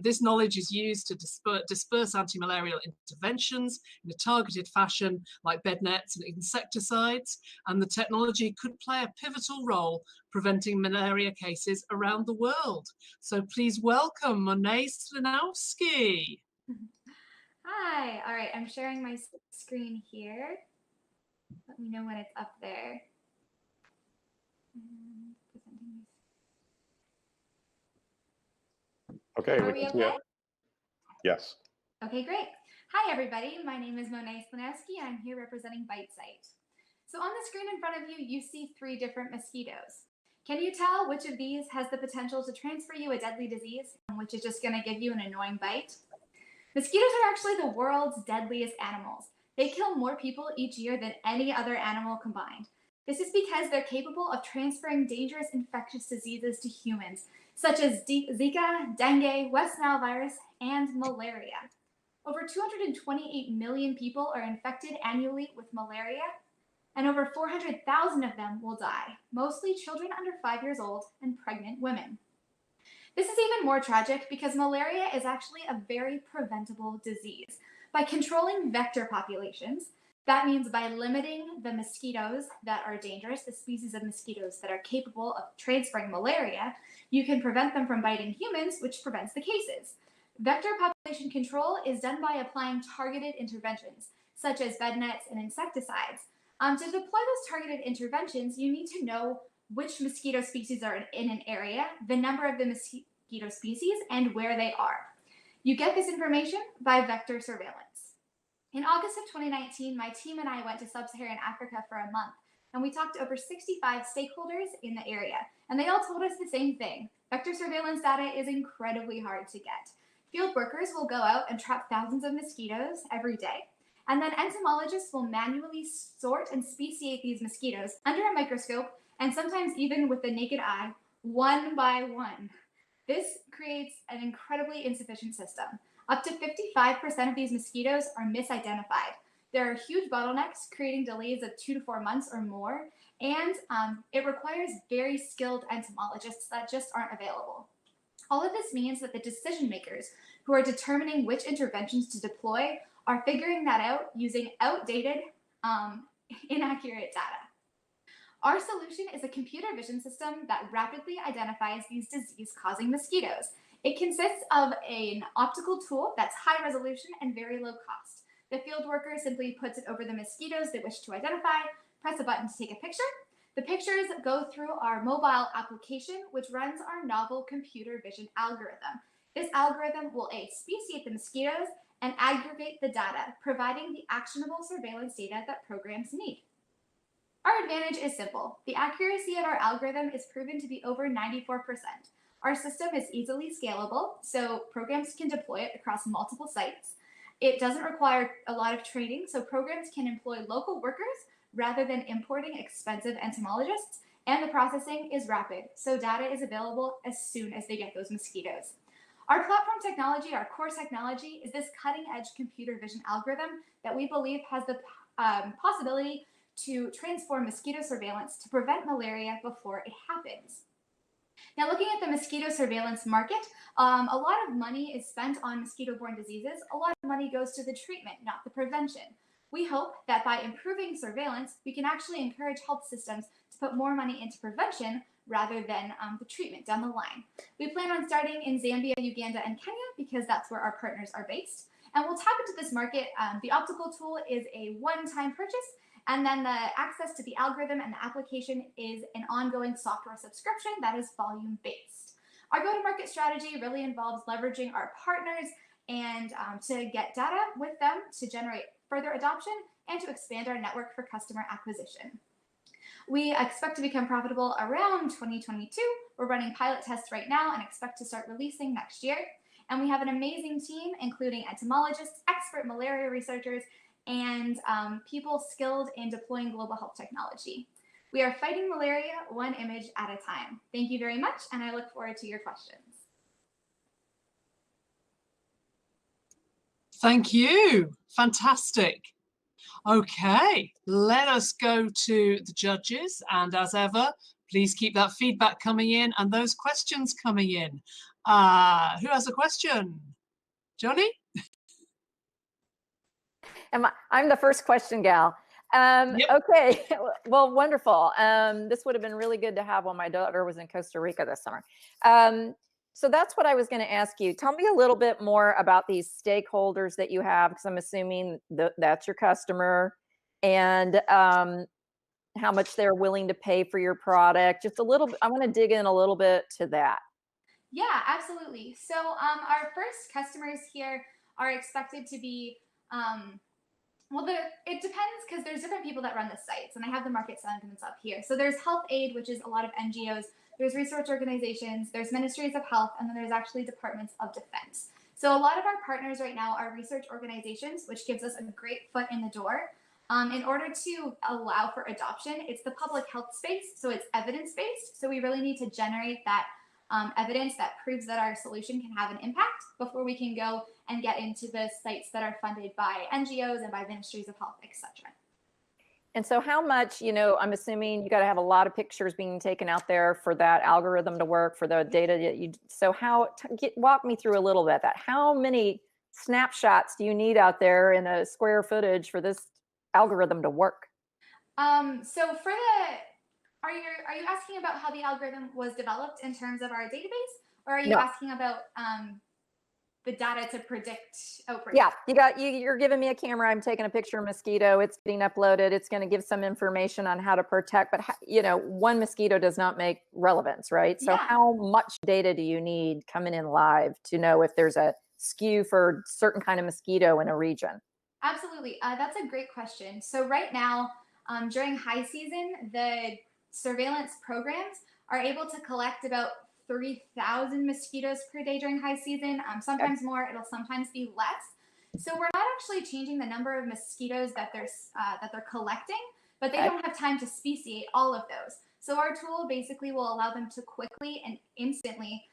This knowledge is used to disperse anti-malarial interventions in a targeted fashion like bed nets and insecticides, and the technology could play a pivotal role preventing malaria cases around the world. So please welcome Monet Slinowski. Hi. All right. I'm sharing my screen here. Let me know when it's up there. Okay. Are we okay? Yes. Okay, great. Hi, everybody. My name is Monet Slinowski, and I'm here representing BiteSight. So on the screen in front of you, you see 3 different mosquitoes. Can you tell which of these has the potential to transfer you a deadly disease and which is just going to give you an annoying bite? Mosquitoes are actually the world's deadliest animals. They kill more people each year than any other animal combined. This is because they're capable of transferring dangerous infectious diseases to humans, such as Zika, dengue, West Nile virus, and malaria. Over 228 million people are infected annually with malaria, and over 400,000 of them will die, mostly children under 5 years old and pregnant women. This is even more tragic because malaria is actually a very preventable disease. By controlling vector populations, that means by limiting the mosquitoes that are dangerous, the species of mosquitoes that are capable of transferring malaria, you can prevent them from biting humans, which prevents the cases. Vector population control is done by applying targeted interventions, such as bed nets and insecticides. To deploy those targeted interventions, you need to know which mosquito species are in an area, the number of the mosquito species, and where they are. You get this information by vector surveillance. In August of 2019, my team and I went to sub-Saharan Africa for a month and we talked to over 65 stakeholders in the area, and they all told us the same thing. Vector surveillance data is incredibly hard to get. Field workers will go out and trap thousands of mosquitoes every day, and then entomologists will manually sort and speciate these mosquitoes under a microscope, and sometimes even with the naked eye, one by one. This creates an incredibly insufficient system. Up to 55% of these mosquitoes are misidentified. There are huge bottlenecks, creating delays of 2 to 4 months or more, and it requires very skilled entomologists that just aren't available. All of this means that the decision makers who are determining which interventions to deploy are figuring that out using outdated, inaccurate data. Our solution is a computer vision system that rapidly identifies these disease-causing mosquitoes. It consists of an optical tool that's high resolution and very low cost. The field worker simply puts it over the mosquitoes they wish to identify, press a button to take a picture. The pictures go through our mobile application, which runs our novel computer vision algorithm. This algorithm will speciate the mosquitoes and aggregate the data, providing the actionable surveillance data that programs need. Our advantage is simple. The accuracy of our algorithm is proven to be over 94%. Our system is easily scalable, so programs can deploy it across multiple sites. It doesn't require a lot of training, so programs can employ local workers rather than importing expensive entomologists, and the processing is rapid, so data is available as soon as they get those mosquitoes. Our platform technology, our core technology, is this cutting-edge computer vision algorithm that we believe has the possibility to transform mosquito surveillance to prevent malaria before it happens. Now, looking at the mosquito surveillance market, a lot of money is spent on mosquito-borne diseases. A lot of money goes to the treatment, not the prevention. We hope that by improving surveillance, we can actually encourage health systems to put more money into prevention rather than the treatment down the line. We plan on starting in Zambia, Uganda, and Kenya because that's where our partners are based. And we'll tap into this market. The optical tool is a one-time purchase, and then the access to the algorithm and the application is an ongoing software subscription that is volume-based. Our go-to-market strategy really involves leveraging our partners and to get data with them to generate further adoption and to expand our network for customer acquisition. We expect to become profitable around 2022. We're running pilot tests right now and expect to start releasing next year. And we have an amazing team, including entomologists, expert malaria researchers, and people skilled in deploying global health technology. We are fighting malaria one image at a time. Thank you very much, and I look forward to your questions. Thank you. Fantastic. Okay, let us go to the judges. And as ever, please keep that feedback coming in and those questions coming in. Who has a question? Johnny? I'm the first question gal. Yep. Okay, well, wonderful. This would have been really good to have when my daughter was in Costa Rica this summer. So that's what I was going to ask you. Tell me a little bit more about these stakeholders that you have, because I'm assuming that's your customer, and how much they're willing to pay for your product. Just a little bit, I want to dig in a little bit to that. Yeah, absolutely. So our first customers here are expected to be, it depends because there's different people that run the sites, and I have the market segments up here. So there's Health Aid, which is a lot of NGOs. There's research organizations, there's ministries of health, and then there's actually departments of defense. So a lot of our partners right now are research organizations, which gives us a great foot in the door. In order to allow for adoption, it's the public health space, so it's evidence-based. So we really need to generate that evidence that proves that our solution can have an impact before we can go and get into the sites that are funded by NGOs and by ministries of health, etc. And so how much, I'm assuming you got to have a lot of pictures being taken out there for that algorithm to work, for the data that you, so walk me through a little bit that. How many snapshots do you need out there in a square footage for this algorithm to work? So for are you asking about how the algorithm was developed in terms of our database, or are you asking about the data to predict outbreaks? Yeah, you're giving me a camera. I'm taking a picture of a mosquito. It's getting uploaded. It's going to give some information on how to protect, but one mosquito does not make relevance, right? So how much data do you need coming in live to know if there's a skew for certain kind of mosquito in a region? Absolutely. That's a great question. So right now, During high season, the surveillance programs are able to collect about 3,000 mosquitoes per day during high season. Sometimes more, it'll sometimes be less. So we're not actually changing the number of mosquitoes that they're collecting, but they don't have time to speciate all of those. So our tool basically will allow them to quickly and instantly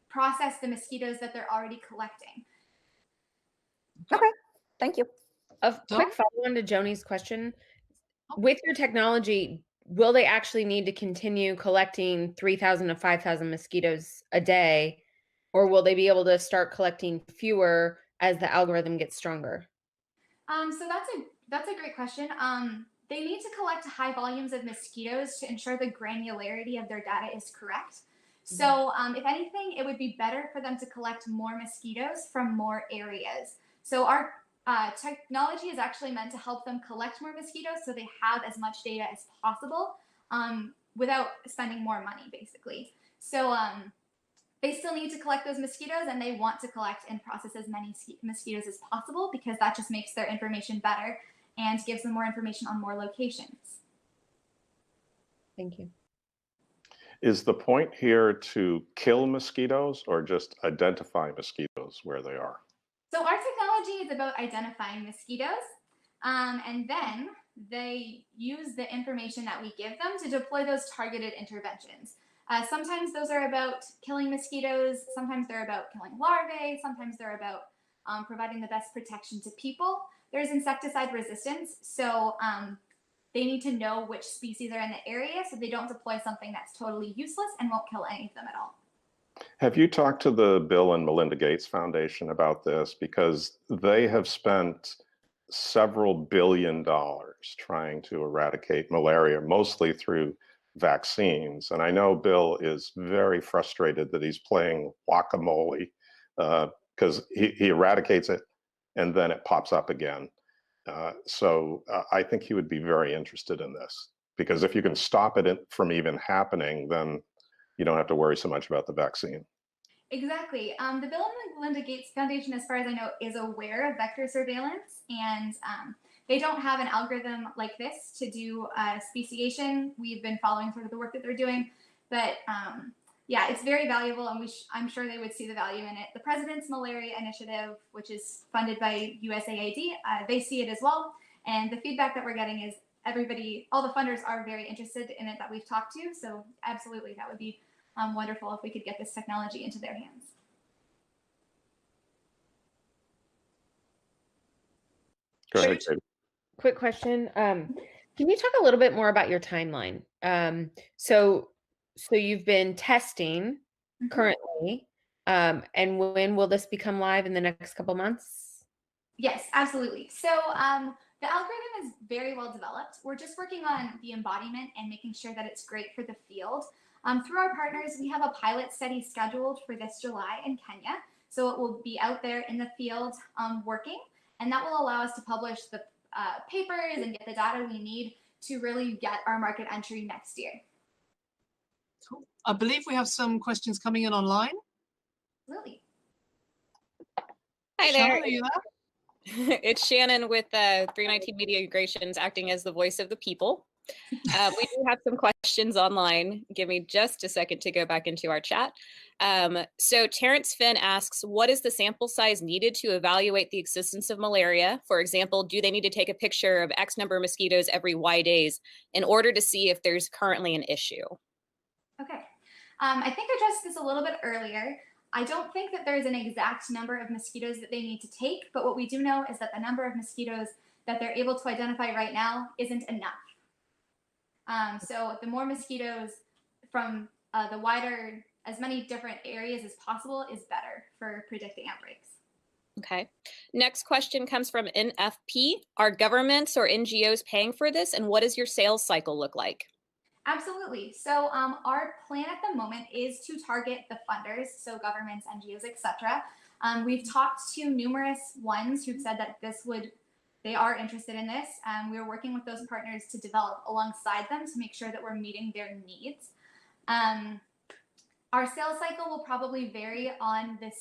process the mosquitoes that they're already collecting. Okay, thank you. A quick follow-on to Joni's question. With your technology, will they actually need to continue collecting 3,000 to 5,000 mosquitoes a day, or will they be able to start collecting fewer as the algorithm gets stronger? So that's a great question. They need to collect high volumes of mosquitoes to ensure the granularity of their data is correct. So if anything, it would be better for them to collect more mosquitoes from more areas. So our technology is actually meant to help them collect more mosquitoes so they have as much data as possible without spending more money, basically. So they still need to collect those mosquitoes, and they want to collect and process as many mosquitoes as possible because that just makes their information better and gives them more information on more locations. Thank you. Is the point here to kill mosquitoes or just identify mosquitoes where they are? So our technology is about identifying mosquitoes, and then they use the information that we give them to deploy those targeted interventions. Sometimes those are about killing mosquitoes, sometimes they're about killing larvae, sometimes they're about providing the best protection to people. There's insecticide resistance, so they need to know which species are in the area so they don't deploy something that's totally useless and won't kill any of them at all. Have you talked to the Bill and Melinda Gates Foundation about this? Because they have spent several $billions trying to eradicate malaria, mostly through vaccines. And I know Bill is very frustrated that he's playing whack-a-mole because he eradicates it and then it pops up again. So I think he would be very interested in this, because if you can stop it from even happening, then you don't have to worry so much about the vaccine. Exactly. The Bill and Melinda Gates Foundation, as far as I know, is aware of vector surveillance, and they don't have an algorithm like this to do speciation. We've been following sort of the work that they're doing, but yeah, it's very valuable, and I'm sure they would see the value in it. The President's Malaria Initiative, which is funded by USAID, they see it as well, and the feedback that we're getting is everybody, all the funders are very interested in it that we've talked to, so absolutely, that would be wonderful if we could get this technology into their hands. Go ahead, Katie. Quick question. Can you talk a little bit more about your timeline? So you've been testing currently, and when will this become live in the next couple months? Yes, absolutely. So the algorithm is very well developed. We're just working on the embodiment and making sure that it's great for the field. Through our partners, we have a pilot study scheduled for this July in Kenya. So it will be out there in the field working, and that will allow us to publish the papers and get the data we need to really get our market entry next year. Cool. I believe we have some questions coming in online. Absolutely. Hi there. Shannon, are you there? It's Shannon with 319 Media Integrations, acting as the voice of the people. We do have some questions online. Give me just a second to go back into our chat. So Terrence Finn asks, what is the sample size needed to evaluate the existence of malaria? For example, do they need to take a picture of X number of mosquitoes every Y days in order to see if there's currently an issue? Okay. I think I addressed this a little bit earlier. I don't think that there's an exact number of mosquitoes that they need to take, but what we do know is that the number of mosquitoes that they're able to identify right now isn't enough. So the more mosquitoes from the wider, as many different areas as possible is better for predicting outbreaks. Okay. Next question comes from NFP. Are governments or NGOs paying for this, and what does your sales cycle look like? Absolutely. So our plan at the moment is to target the funders, so governments, NGOs, etc. We've talked to numerous ones who've said that they are interested in this. We're working with those partners to develop alongside them to make sure that we're meeting their needs. Our sales cycle will probably vary on the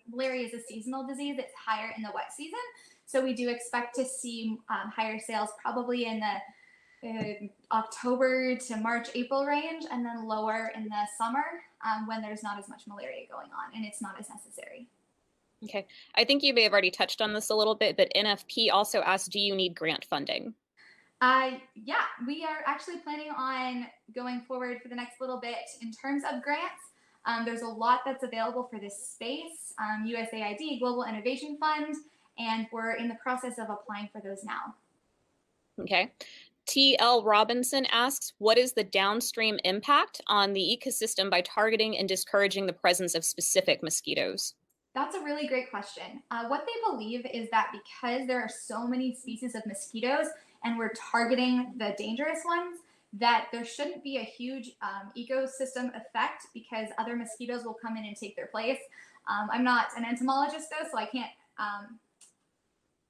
malaria is a seasonal disease. It's higher in the wet season. So we do expect to see higher sales probably in the October to March, April range, and then lower in the summer when there's not as much malaria going on and it's not as necessary. Okay, I think you may have already touched on this a little bit, but NFP also asked, do you need grant funding? Yeah, we are actually planning on going forward for the next little bit in terms of grants. There's a lot that's available for this space, USAID, Global Innovation Fund, and we're in the process of applying for those now. Okay. TL Robinson asks, what is the downstream impact on the ecosystem by targeting and discouraging the presence of specific mosquitoes? That's a really great question. What they believe is that because there are so many species of mosquitoes and we're targeting the dangerous ones, that there shouldn't be a huge ecosystem effect because other mosquitoes will come in and take their place. I'm not an entomologist though, so I can't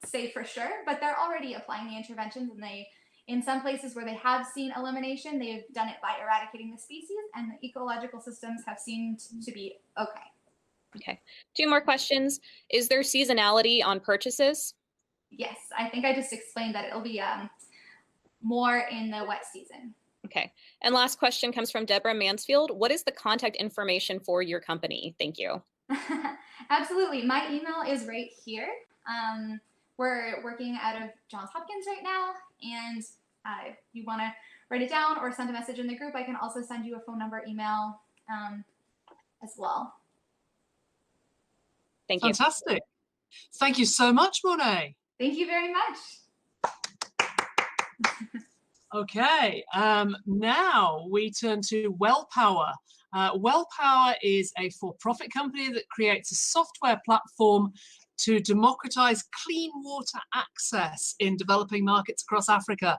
say for sure, but they're already applying the interventions, and in some places where they have seen elimination, they've done it by eradicating the species, and the ecological systems have seemed to be okay. Okay, 2 more questions. Is there seasonality on purchases? Yes, I think I just explained that it'll be more in the wet season. Okay, and last question comes from Deborah Mansfield. What is the contact information for your company? Thank you. Absolutely, my email is right here. We're working out of Johns Hopkins right now, and if you want to write it down or send a message in the group, I can also send you a phone number, email as well. Thank you. Fantastic. Thank you so much, Monet. Thank you very much. Okay, now we turn to WellPower. WellPower is a for-profit company that creates a software platform to democratize clean water access in developing markets across Africa,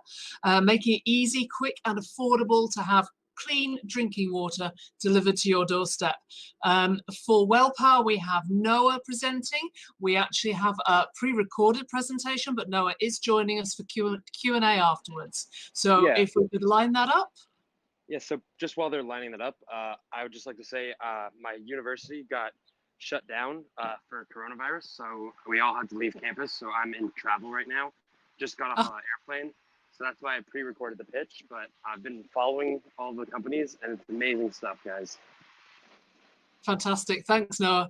making it easy, quick, and affordable to have clean drinking water delivered to your doorstep. For WellPower, we have Noah presenting. We actually have a pre-recorded presentation, but Noah is joining us for Q&A afterwards. So Yeah. if we could line that up. Yeah, so just while they're lining that up, I would just like to say my university got shut down for coronavirus, so we all had to leave campus, so I'm in travel right now. Just got off an airplane. So that's why I pre-recorded the pitch, but I've been following all the companies, and it's amazing stuff, guys. Fantastic. Thanks, Noah.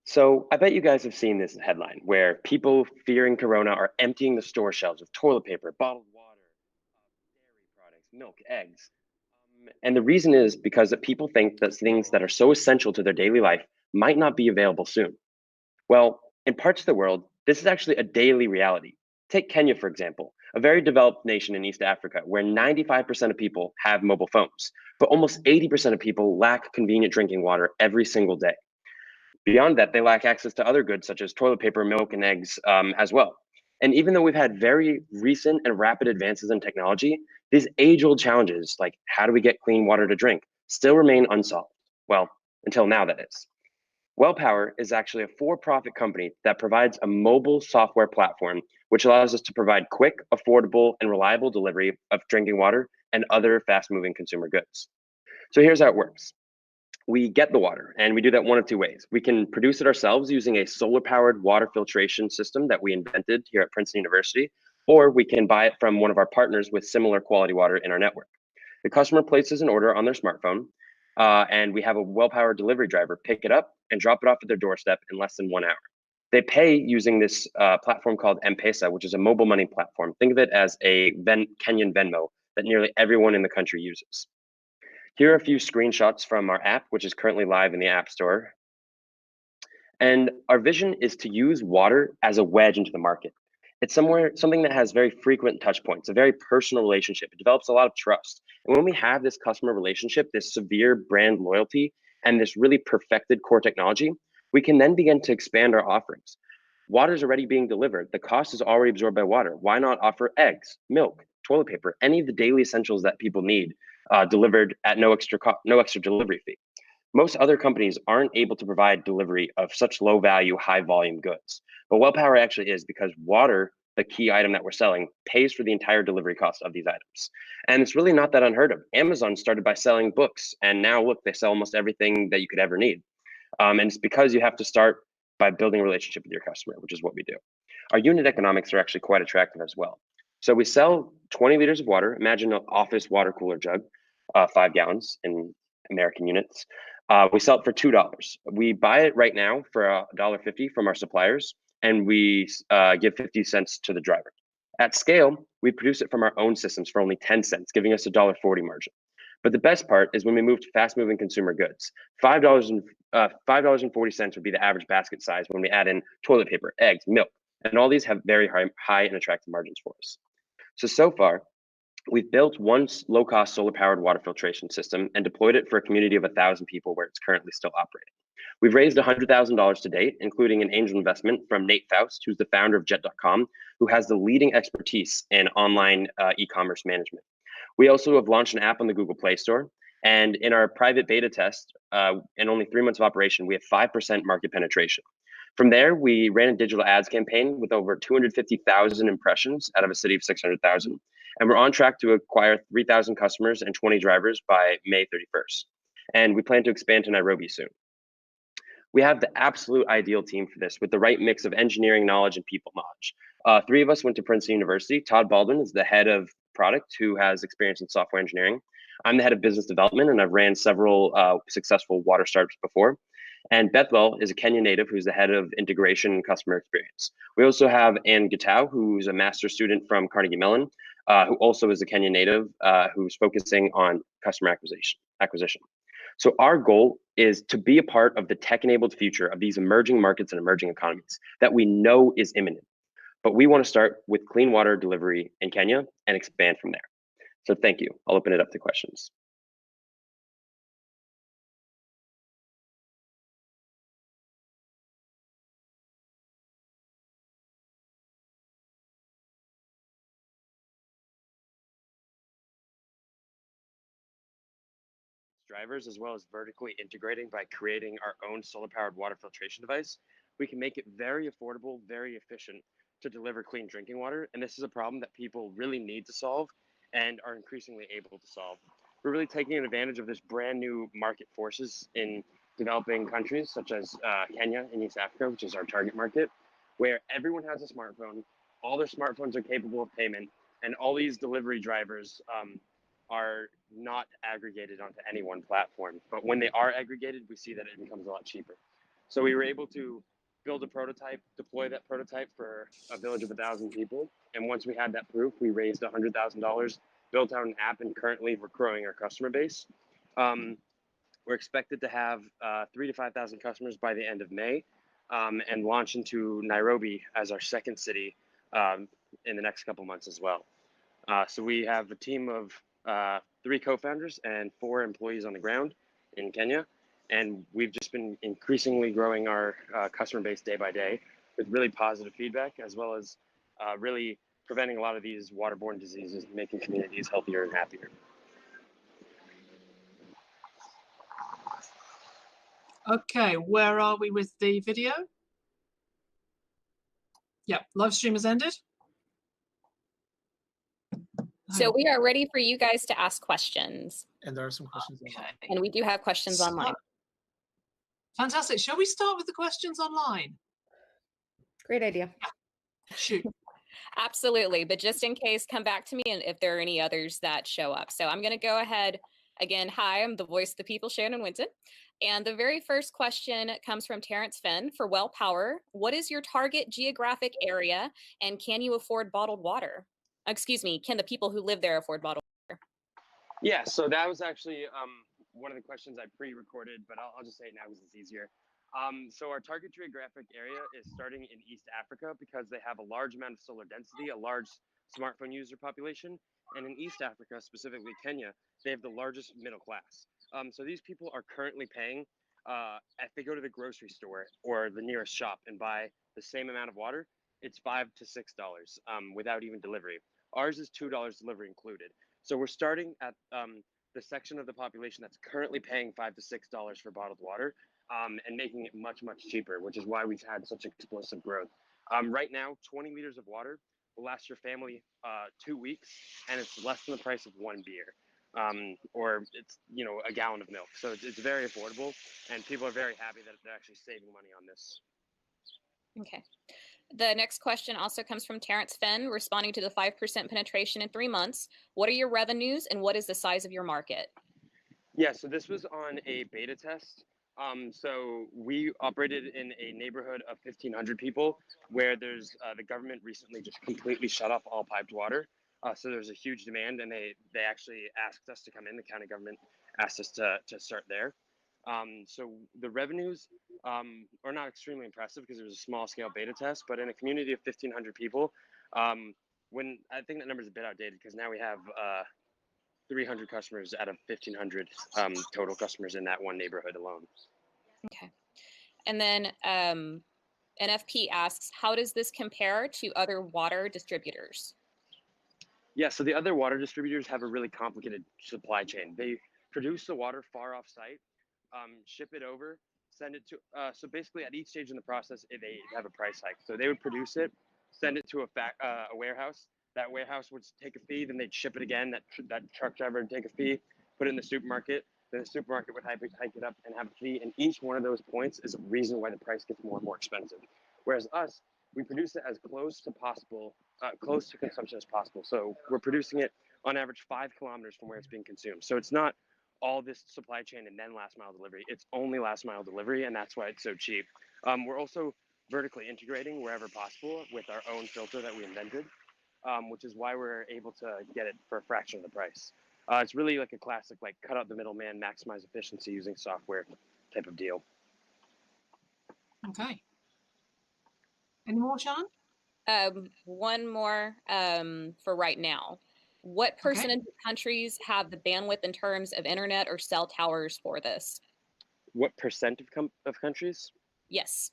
So I bet you guys have seen this headline where people fearing corona are emptying the store shelves of toilet paper, bottled water, dairy products, milk, eggs. And the reason is because that people think that things that are so essential to their daily life might not be available soon. Well, in parts of the world, this is actually a daily reality. Take Kenya, for example, a very developed nation in East Africa where 95% of people have mobile phones, but almost 80% of people lack convenient drinking water every single day. Beyond that, they lack access to other goods such as toilet paper, milk, and eggs as well. And even though we've had very recent and rapid advances in technology, these age-old challenges, like how do we get clean water to drink, still remain unsolved. Well, until now, that is. WellPower is actually a for-profit company that provides a mobile software platform which allows us to provide quick, affordable, and reliable delivery of drinking water and other fast-moving consumer goods. So here's how it works. We get the water, and we do that one of 2 ways. We can produce it ourselves using a solar-powered water filtration system that we invented here at Princeton University, or we can buy it from one of our partners with similar quality water in our network. The customer places an order on their smartphone, and we have a WellPower delivery driver pick it up and drop it off at their doorstep in less than 1 hour. They pay using this platform called M-Pesa, which is a mobile money platform. Think of it as a Kenyan Venmo that nearly everyone in the country uses. Here are a few screenshots from our app, which is currently live in the App Store. And our vision is to use water as a wedge into the market. It's something that has very frequent touch points, a very personal relationship. It develops a lot of trust. And when we have this customer relationship, this severe brand loyalty, and this really perfected core technology, we can then begin to expand our offerings. Water is already being delivered. The cost is already absorbed by water. Why not offer eggs, milk, toilet paper, any of the daily essentials that people need delivered at no extra delivery fee? Most other companies aren't able to provide delivery of such low value, high volume goods. But WellPower actually is, because water, the key item that we're selling, pays for the entire delivery cost of these items. And it's really not that unheard of. Amazon started by selling books, and now look, they sell almost everything that you could ever need. And it's because you have to start by building a relationship with your customer, which is what we do. Our unit economics are actually quite attractive as well. So we sell 20 liters of water. Imagine an office water cooler jug, 5 gallons in American units. We sell it for $2. We buy it right now for $1.50 from our suppliers, and we give 50 cents to the driver. At scale, we produce it from our own systems for only 10 cents, giving us a $1.40 margin. But the best part is when we move to fast-moving consumer goods. $5.40 would be the average basket size when we add in toilet paper, eggs, milk, and all these have very high and attractive margins for us. So far, we've built one low-cost solar-powered water filtration system and deployed it for a community of 1,000 people where it's currently still operating. We've raised $100,000 to date, including an angel investment from Nate Faust, who's the founder of Jet.com, who has the leading expertise in online e-commerce management. We also have launched an app on the Google Play Store, and in our private beta test, in only 3 months of operation, we have 5% market penetration. From there, we ran a digital ads campaign with over 250,000 impressions out of a city of 600,000. And we're on track to acquire 3,000 customers and 20 drivers by May 31st. And we plan to expand to Nairobi soon. We have the absolute ideal team for this with the right mix of engineering knowledge and people knowledge. 3 of us went to Princeton University. Todd Baldwin is the head of product who has experience in software engineering. I'm the head of business development, and I've ran several successful water startups before. And Bethwell is a Kenya native who's the head of integration and customer experience. We also have Ann Gitau, who's a master's student from Carnegie Mellon, who also is a Kenya native who's focusing on customer acquisition. So our goal is to be a part of the tech-enabled future of these emerging markets and emerging economies that we know is imminent. But we want to start with clean water delivery in Kenya and expand from there. So thank you. I'll open it up to questions. Drivers, as well as vertically integrating by creating our own solar-powered water filtration device, we can make it very affordable, very efficient to deliver clean drinking water. And this is a problem that people really need to solve and are increasingly able to solve. We're really taking advantage of this brand new market forces in developing countries such as Kenya and East Africa, which is our target market, where everyone has a smartphone, all their smartphones are capable of payment, and all these delivery drivers are not aggregated onto any one platform. But when they are aggregated, we see that it becomes a lot cheaper. So we were able to build a prototype, deploy that prototype for a village of 1,000 people. And once we had that proof, we raised $100,000, built out an app, and currently we're growing our customer base. We're expected to have 3,000 to 5,000 customers by the end of May and launch into Nairobi as our second city in the next couple months as well. So we have a team of 3 co-founders and 4 employees on the ground in Kenya. And we've just been increasingly growing our customer base day by day with really positive feedback, as well as really preventing a lot of these waterborne diseases, making communities healthier and happier. Okay, where are we with the video? Yep, live stream has ended. So we are ready for you guys to ask questions. And there are some questions online. And we do have questions online. Fantastic. Shall we start with the questions online? Great idea. Yeah. Shoot. Absolutely. But just in case, come back to me and if there are any others that show up. So I'm going to go ahead again. Hi, I'm the voice of the people, Shannon Winton. And the very first question comes from Terrence Fenn for Well Power. What is your target geographic area and can you afford bottled water? Excuse me, can the people who live there afford bottled water? Yeah, so that was actually one of the questions I pre-recorded, but I'll just say it now because it's easier. So our target geographic area is starting in East Africa because they have a large amount of solar density, a large smartphone user population. And in East Africa, specifically Kenya, they have the largest middle class. So these people are currently paying, if they go to the grocery store or the nearest shop and buy the same amount of water, it's $5 to $6 without even delivery. Ours is $2 delivery included. So we're starting at the section of the population that's currently paying $5 to $6 for bottled water and making it much, much cheaper, which is why we've had such explosive growth. Right now, 20 liters of water will last your family 2 weeks, and it's less than the price of 1 beer, or it's a gallon of milk. So it's very affordable, and people are very happy that they're actually saving money on this. Okay. The next question also comes from Terrence Fenn, responding to the 5% penetration in 3 months. What are your revenues and what is the size of your market? Yeah, so this was on a beta test. So we operated in a neighborhood of 1,500 people where there's the government recently just completely shut off all piped water. So there's a huge demand, and they actually asked us to come in. The county government asked us to start there. So the revenues are not extremely impressive because it was a small scale beta test, but in a community of 1,500 people, when I think that number is a bit outdated because now we have 300 customers out of 1,500 total customers in that one neighborhood alone. Okay. And then NFP asks, how does this compare to other water distributors? Yeah, so the other water distributors have a really complicated supply chain. They produce the water far off site, ship it over, send it to, so basically at each stage in the process, they have a price hike. So they would produce it, send it to a warehouse. That warehouse would take a fee, then they'd ship it again. That truck driver would take a fee, put it in the supermarket. Then the supermarket would hike it up and have a fee. And each one of those points is a reason why the price gets more and more expensive. Whereas us, we produce it as close to possible, close to consumption as possible. So we're producing it on average 5 kilometers from where it's being consumed. So it's not all this supply chain and then last mile delivery. It's only last mile delivery, and that's why it's so cheap. We're also vertically integrating wherever possible with our own filter that we invented, which is why we're able to get it for a fraction of the price. It's really like a classic, like cut out the middleman, maximize efficiency using software type of deal. Okay. Any more, Shannon? One more for right now. What percentage of countries have the bandwidth in terms of internet or cell towers for this? What percent of countries? Yes.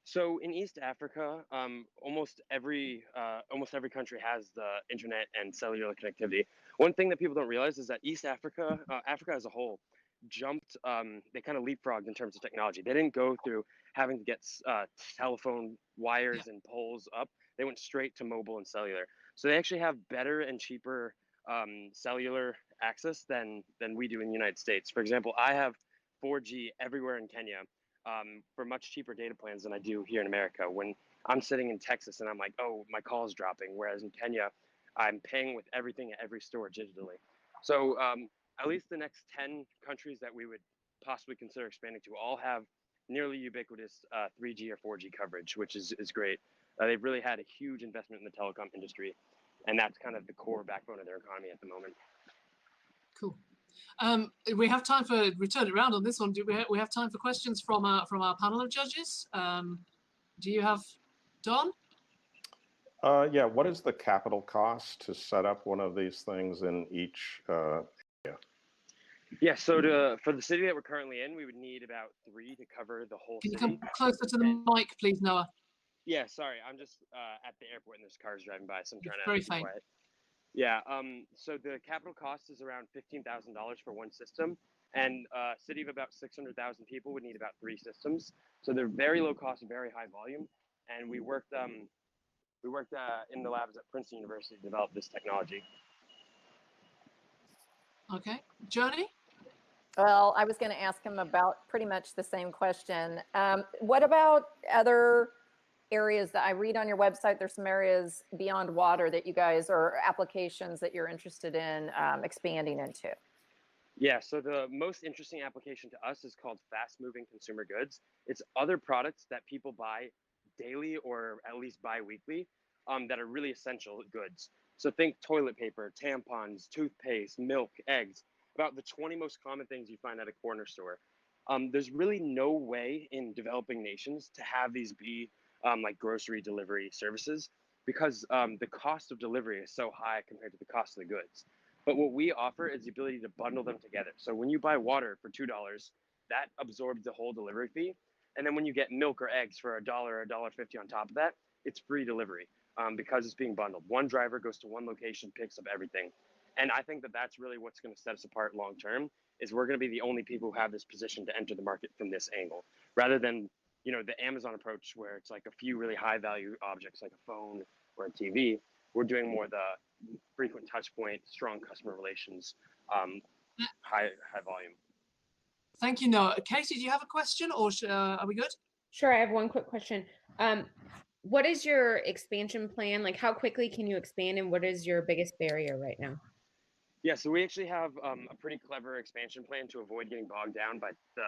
So in East Africa, almost every country has the internet and cellular connectivity. One thing that people don't realize is that East Africa, Africa as a whole, jumped. They kind of leapfrogged in terms of technology. They didn't go through having to get telephone wires and poles up. They went straight to mobile and cellular. So they actually have better and cheaper cellular access than we do in the United States. For example, I have 4G everywhere in Kenya. For much cheaper data plans than I do here in America. When I'm sitting in Texas and I'm like, oh, my call is dropping, whereas in Kenya, I'm paying with everything at every store digitally. So at least the next 10 countries that we would possibly consider expanding to all have nearly ubiquitous 3G or 4G coverage, which is great. They've really had a huge investment in the telecom industry, and that's kind of the core backbone of their economy at the moment. Cool. We have time for, we turn it around on this one. Do we have time for questions from our panel of judges? Do you have, Don? Yeah, what is the capital cost to set up one of these things in each area? Yeah, so for the city that we're currently in, we would need about 3 to cover the whole Can you city. come closer to the mic, please, Noah? Yeah, sorry, I'm just at the airport and there's cars driving by, so I'm trying Very to be faint. quiet. Yeah, so the capital cost is around $15,000 for one system, and a city of about 600,000 people would need about 3 systems. So they're very low cost, very high volume, and we worked in the labs at Princeton University to develop this technology. Okay, Journey? Well, I was going to ask him about pretty much the same question. What about other areas that I read on your website? There's some areas beyond water that you guys, or applications that you're interested in expanding into. Yeah, so the most interesting application to us is called fast-moving consumer goods. It's other products that people buy daily or at least bi-weekly that are really essential goods. So think toilet paper, tampons, toothpaste, milk, eggs, about the 20 most common things you find at a corner store. There's really no way in developing nations to have these be like grocery delivery services because the cost of delivery is so high compared to the cost of the goods. But what we offer is the ability to bundle them together. So when you buy water for $2, that absorbs the whole delivery fee. And then when you get milk or eggs for $1 or $1.50 on top of that, it's free delivery because it's being bundled. One driver goes to one location, picks up everything. And I think that that's really what's going to set us apart long term, is we're going to be the only people who have this position to enter the market from this angle, rather than, you know, the Amazon approach where it's like a few really high value objects like a phone or a TV. We're doing more the frequent touch point, strong customer relations, high volume. Thank you, Noah. Katie, do you have a question, or are we good? Sure, I have one quick question. What is your expansion plan? Like, how quickly can you expand, and what is your biggest barrier right now? Yeah, so we actually have a pretty clever expansion plan to avoid getting bogged down by the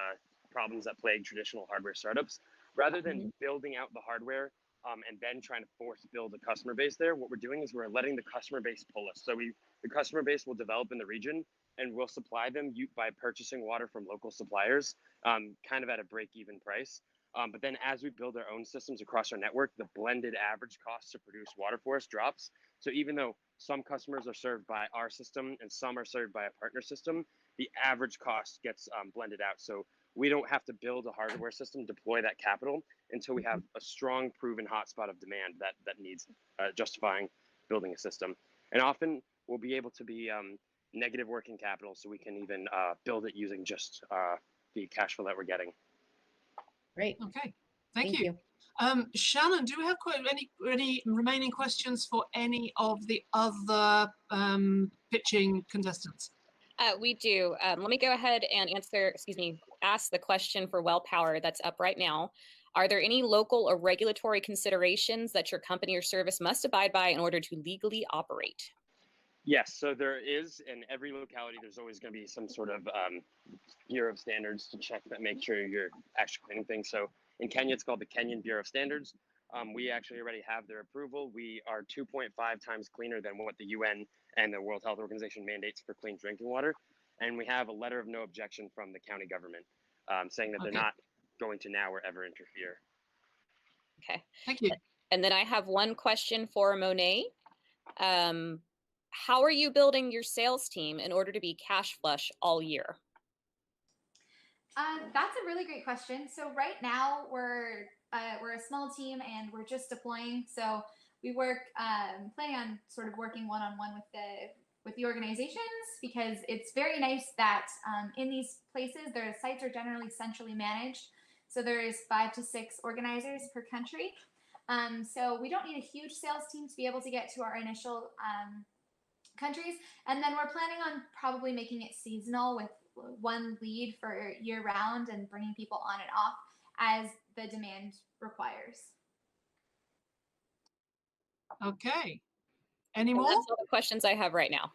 problems that plague traditional hardware startups. Rather than building out the hardware and then trying to force build a customer base there, what we're doing is we're letting the customer base pull us. So the customer base will develop in the region, and we'll supply them by purchasing water from local suppliers, kind of at a break-even price. But then as we build our own systems across our network, the blended average cost to produce water for us drops. So even though some customers are served by our system and some are served by a partner system, the average cost gets blended out. So we don't have to build a hardware system, deploy that capital until we have a strong proven hotspot of demand that needs justifying building a system. And often we'll be able to be negative working capital, so we can even build it using just the cash flow that we're getting. Great. Okay, thank you. Shannon, do we have any remaining questions for any of the other pitching contestants? We do. Let me go ahead and ask the question for Well Power that's up right now. Are there any local or regulatory considerations that your company or service must abide by in order to legally operate? Yes, so there is. In every locality, there's always going to be some sort of Bureau of Standards to check that, make sure you're actually cleaning things. So in Kenya, it's called the Kenyan Bureau of Standards. We actually already have their approval. We are 2.5 times cleaner than what the UN and the World Health Organization mandates for clean drinking water. And we have a letter of no objection from the county government saying that they're not going to now or ever interfere. Okay. Thank you. And then I have one question for Monet. How are you building your sales team in order to be cash flush all year? That's a really great question. So right now we're a small team and we're just deploying. So we work planning on sort of working one-on-one with the organizations, because it's very nice that in these places their sites are generally centrally managed. So there's 5 to 6 organizers per country. So we don't need a huge sales team to be able to get to our initial countries. And then we're planning on probably making it seasonal with one lead for year round and bringing people on and off as the demand requires. Okay. Any And more? that's all the questions I have right now.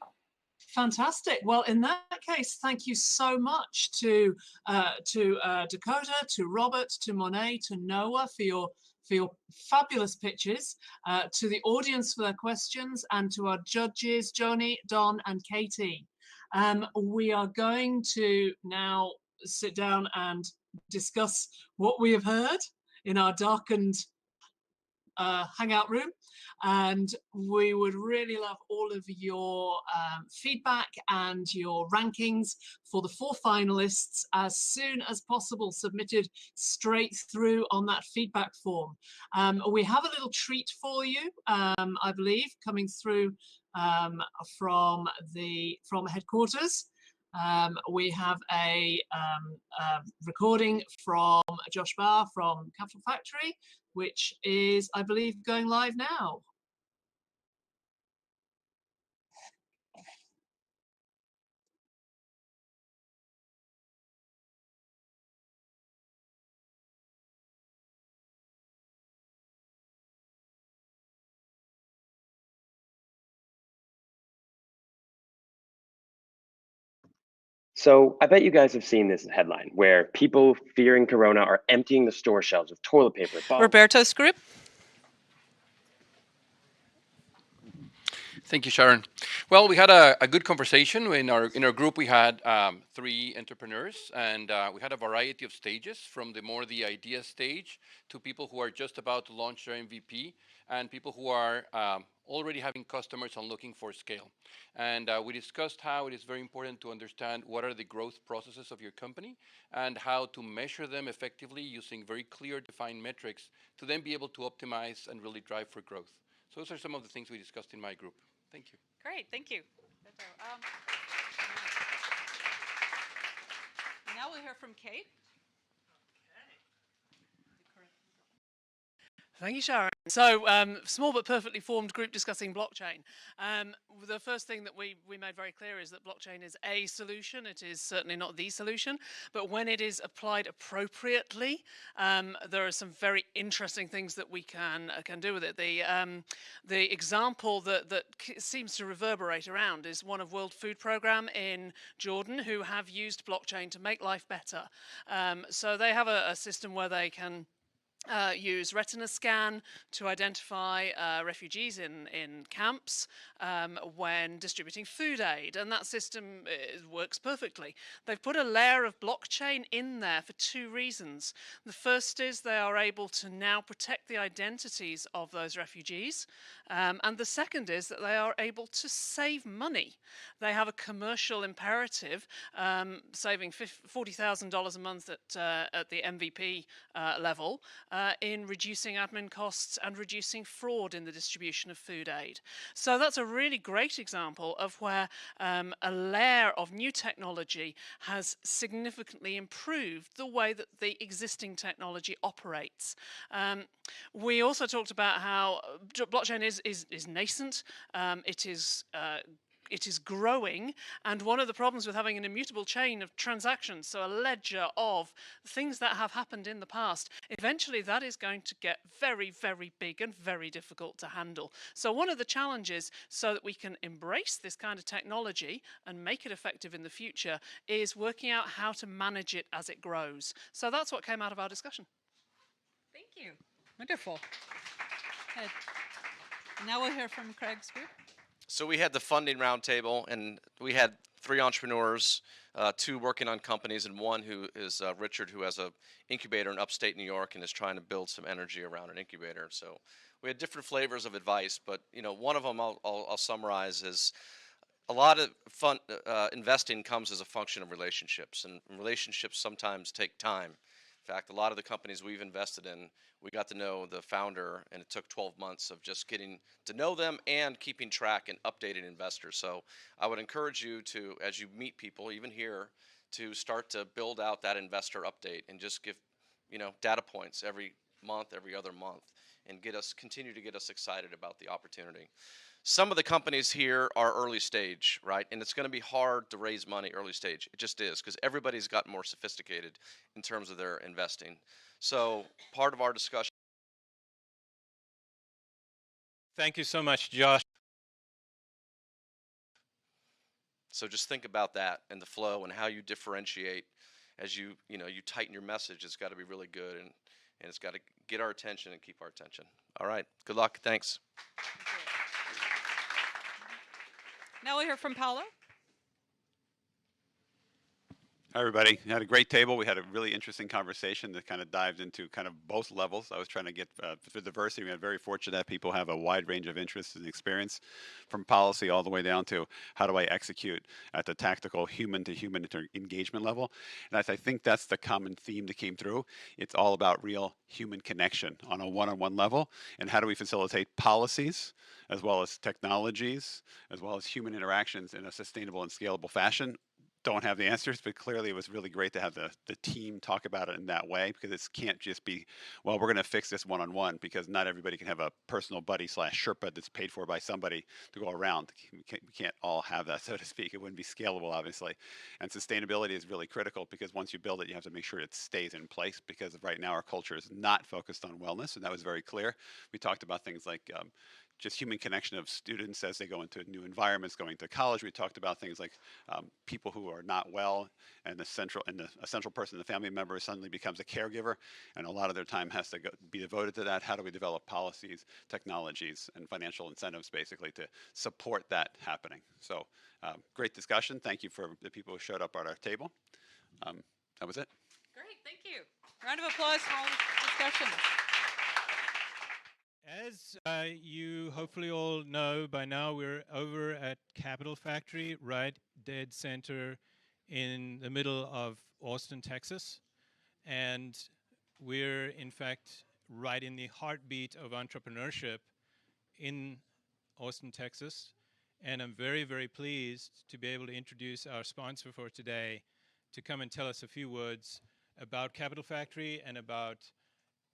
Fantastic. Well, in that case, thank you so much to Dakota, to Robert, to Monet, to Noah for your fabulous pitches, to the audience for their questions, and to our judges, Joni, Don, and Katie. We are going to now sit down and discuss what we have heard in our darkened hangout room, and we would really love all of your feedback and your rankings for the 4 finalists as soon as possible, submitted straight through on that feedback form. We have a little treat for you, I believe, coming through from headquarters. We have a recording from Josh Barr from Capital Factory, which is, I believe, going live now. So I bet you guys have seen this headline where people fearing corona are emptying the store shelves of toilet paper. Roberto's group. Thank you, Sharon. Well, we had a good conversation in our group. We had 3 entrepreneurs, and we had a variety of stages, from the idea stage to people who are just about to launch their MVP, and people who are already having customers and looking for scale. And we discussed how it is very important to understand what are the growth processes of your company and how to measure them effectively using very clear, defined metrics to then be able to optimize and really drive for growth. So those are some of the things we discussed in my group. Thank you. Great, thank you. Now we'll hear from Kate. Thank you, Sharon. So, small but perfectly formed group discussing blockchain. The first thing that we made very clear is that blockchain is a solution. It is certainly not the solution, but when it is applied appropriately, there are some very interesting things that we can do with it. The example that seems to reverberate around is one of World Food Programme in Jordan, who have used blockchain to make life better. So they have a system where they can use retina scan to identify refugees in camps when distributing food aid, and that system works perfectly. They've put a layer of blockchain in there for two reasons. The first is they are able to now protect the identities of those refugees, and the second is that they are able to save money. They have a commercial imperative, saving $40,000 a month at the MVP level, in reducing admin costs and reducing fraud in the distribution of food aid. So that's a really great example of where a layer of new technology has significantly improved the way that the existing technology operates. We also talked about how blockchain is nascent. It is growing, and one of the problems with having an immutable chain of transactions, so a ledger of things that have happened in the past, eventually that is going to get very, very big and very difficult to handle. So one of the challenges, so that we can embrace this kind of technology and make it effective in the future, is working out how to manage it as it grows. So that's what came out of our discussion. Thank you. Wonderful. Good. Now we'll hear from Craig's group. So we had the funding roundtable, and we had 3 entrepreneurs, 2 working on companies, and 1 who is Richard, who has a incubator in upstate New York and is trying to build some energy around an incubator. So we had different flavors of advice, but one of them I'll summarize is a lot of fun investing comes as a function of relationships, and relationships sometimes take time. In fact, a lot of the companies we've invested in, we got to know the founder, and it took 12 months of just getting to know them and keeping track and updating investors. So I would encourage you to, as you meet people, even here, to start to build out that investor update and just give, data points every month, every other month, and continue to get us excited about the opportunity. Some of the companies here are early stage, right? And it's going to be hard to raise money early stage. It just is, because everybody's gotten more sophisticated in terms of their investing. So part of our discussion. Thank you so much, Josh. So just think about that and the flow and how you differentiate as you tighten your message. It's got to be really good, and it's got to get our attention and keep our attention. All right. Good luck. Thanks. Now we'll hear from Paolo. Hi, everybody. We had a great table. We had a really interesting conversation that kind of dived into kind of both levels. I was trying to get for diversity. We are very fortunate that people have a wide range of interests and experience, from policy all the way down to how do I execute at the tactical human-to-human engagement level. And I think that's the common theme that came through. It's all about real human connection on a one-on-one level, and how do we facilitate policies as well as technologies as well as human interactions in a sustainable and scalable fashion. Don't have the answers, but clearly it was really great to have the team talk about it in that way, because it can't just be, well, we're going to fix this one-on-one, because not everybody can have a personal buddy / Sherpa that's paid for by somebody to go around. We can't all have that, so to speak. It wouldn't be scalable, obviously. And sustainability is really critical, because once you build it, you have to make sure it stays in place, because right now our culture is not focused on wellness, and that was very clear. We talked about things like just human connection of students as they go into new environments, going to college. We talked about things like people who are not well, and a central person, the family member, suddenly becomes a caregiver, and a lot of their time has to be devoted to that. How do we develop policies, technologies, and financial incentives, basically, to support that happening? So great discussion. Thank you for the people who showed up at our table. That was it. Great, thank you. Round of applause for all the discussion. As you hopefully all know by now, we're over at Capital Factory, right dead center in the middle of Austin, Texas. And we're, in fact, right in the heartbeat of entrepreneurship in Austin, Texas. And I'm very, very pleased to be able to introduce our sponsor for today to come and tell us a few words about Capital Factory and about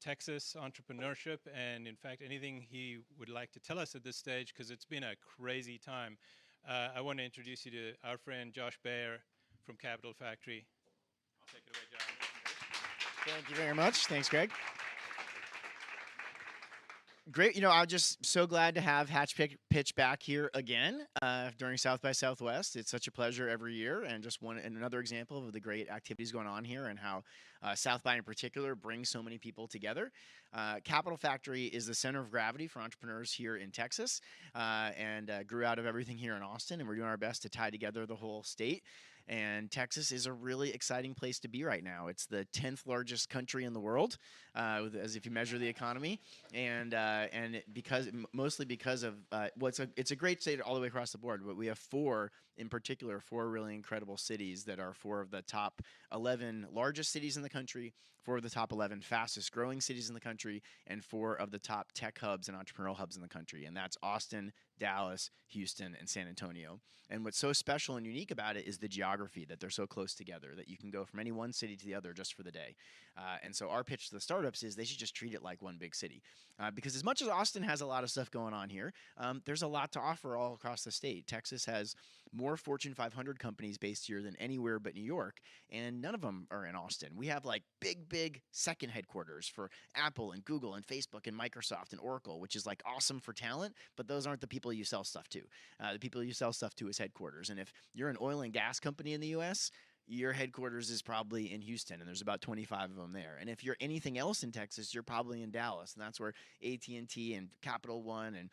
Texas entrepreneurship, and in fact, anything he would like to tell us at this stage, because it's been a crazy time. I want to introduce you to our friend Josh Baer from Capital Factory. Take it away, Josh. Thank you very much. Thanks, Greg. Great. I'm just so glad to have Hatch Pitch back here again during South by Southwest. It's such a pleasure every year, and just another example of the great activities going on here and how South by in particular brings so many people together. Capital Factory is the center of gravity for entrepreneurs here in Texas, and grew out of everything here in Austin, and we're doing our best to tie together the whole state. And Texas is a really exciting place to be right now. It's the 10th largest country in the world, as if you measure the economy, and mostly because of it's a great state all the way across the board. But we have four really incredible cities that are four of the top 11 largest cities in the country, four of the top 11 fastest growing cities in the country, and four of the top tech hubs and entrepreneurial hubs in the country. And that's Austin, Dallas, Houston, and San Antonio. And what's so special and unique about it is the geography, that they're so close together that you can go from any one city to the other just for the day. And so our pitch to the startups is they should just treat it like one big city. Because as much as Austin has a lot of stuff going on here, there's a lot to offer all across the state. Texas has more Fortune 500 companies based here than anywhere but New York, and none of them are in Austin. We have like big second headquarters for Apple and Google and Facebook and Microsoft and Oracle, which is like awesome for talent, but those aren't the people you sell stuff to. The people you sell stuff to is headquarters. And if you're an oil and gas company in the US, your headquarters is probably in Houston, and there's about 25 of them there. And if you're anything else in Texas, you're probably in Dallas, and that's where AT&T and Capital One and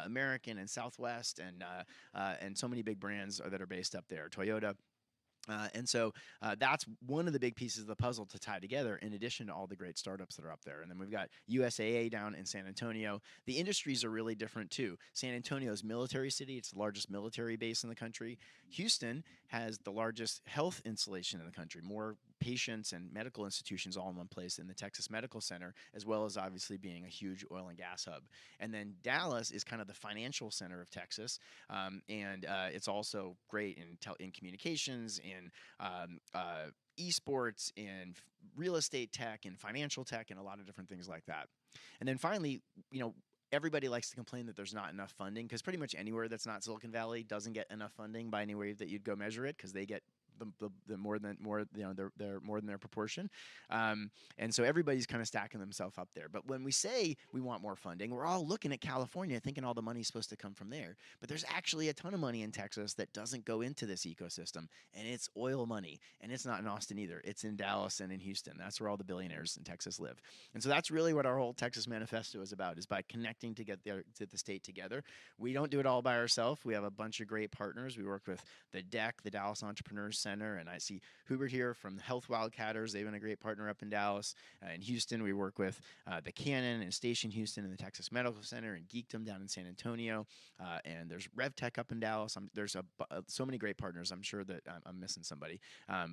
American and Southwest and so many big brands that are based up there, Toyota. And so that's one of the big pieces of the puzzle to tie together, in addition to all the great startups that are up there. And then we've got USAA down in San Antonio. The industries are really different too. San Antonio is military city. It's the largest military base in the country. Houston has the largest health installation in the country, more patients and medical institutions all in one place in the Texas Medical Center, as well as obviously being a huge oil and gas hub. And then Dallas is kind of the financial center of Texas, and it's also great in communications, in esports, in real estate tech, and financial tech, and a lot of different things like that. And then finally, everybody likes to complain that there's not enough funding, because pretty much anywhere that's not Silicon Valley doesn't get enough funding by any way that you'd go measure it, because they get they're more than their proportion, and so everybody's kind of stacking themselves up there. But when we say we want more funding, we're all looking at California thinking all the money's supposed to come from there, but there's actually a ton of money in Texas that doesn't go into this ecosystem, and it's oil money, and it's not in Austin either. It's in Dallas and in Houston. That's where all the billionaires in Texas live. And so that's really what our whole Texas Manifesto is about, is by connecting to the state together. We don't do it all by ourselves. We have a bunch of great partners. We work with the DEC, the Dallas Entrepreneurs Center, and I see Hubert here from the Health Wildcatters. They've been a great partner up in Dallas. In Houston, we work with the Cannon and Station Houston and the Texas Medical Center, and Geekdom down in San Antonio, and there's RevTech up in Dallas. There's so many great partners. I'm sure that I'm missing somebody,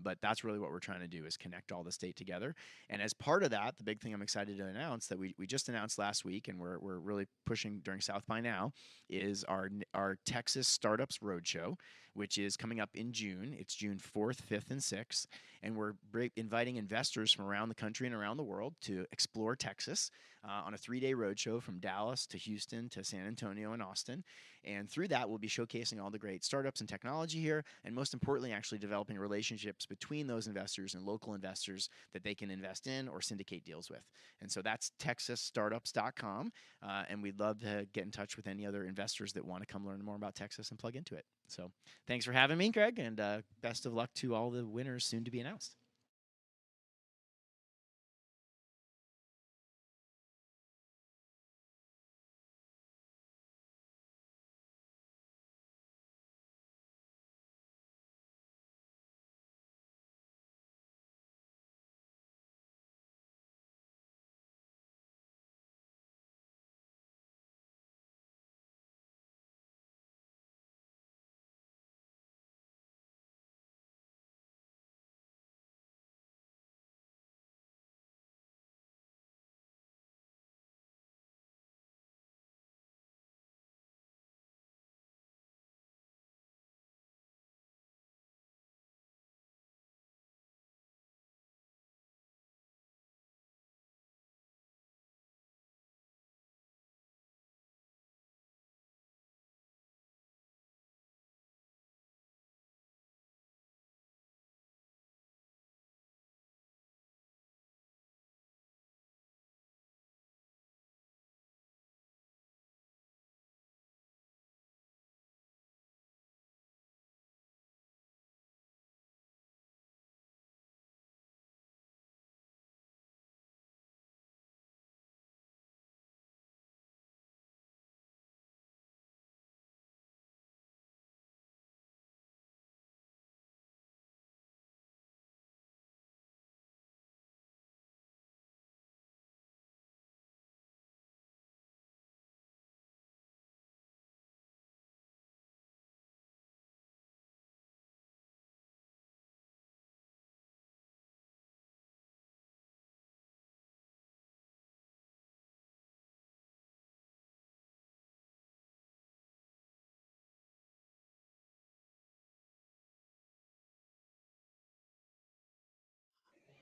but that's really what we're trying to do, is connect all the state together. And as part of that, the big thing I'm excited to announce that we just announced last week, and we're really pushing during South by Now, is our Texas Startups Roadshow, which is coming up in June. It's June 4th, 5th, and 6th. And we're inviting investors from around the country and around the world to explore Texas on a 3-day roadshow from Dallas to Houston to San Antonio and Austin. And through that, we'll be showcasing all the great startups and technology here, and most importantly, actually developing relationships between those investors and local investors that they can invest in or syndicate deals with. And so that's texasstartups.com, and we'd love to get in touch with any other investors that want to come learn more about Texas and plug into it. So thanks for having me, Greg, and best of luck to all the winners soon to be announced.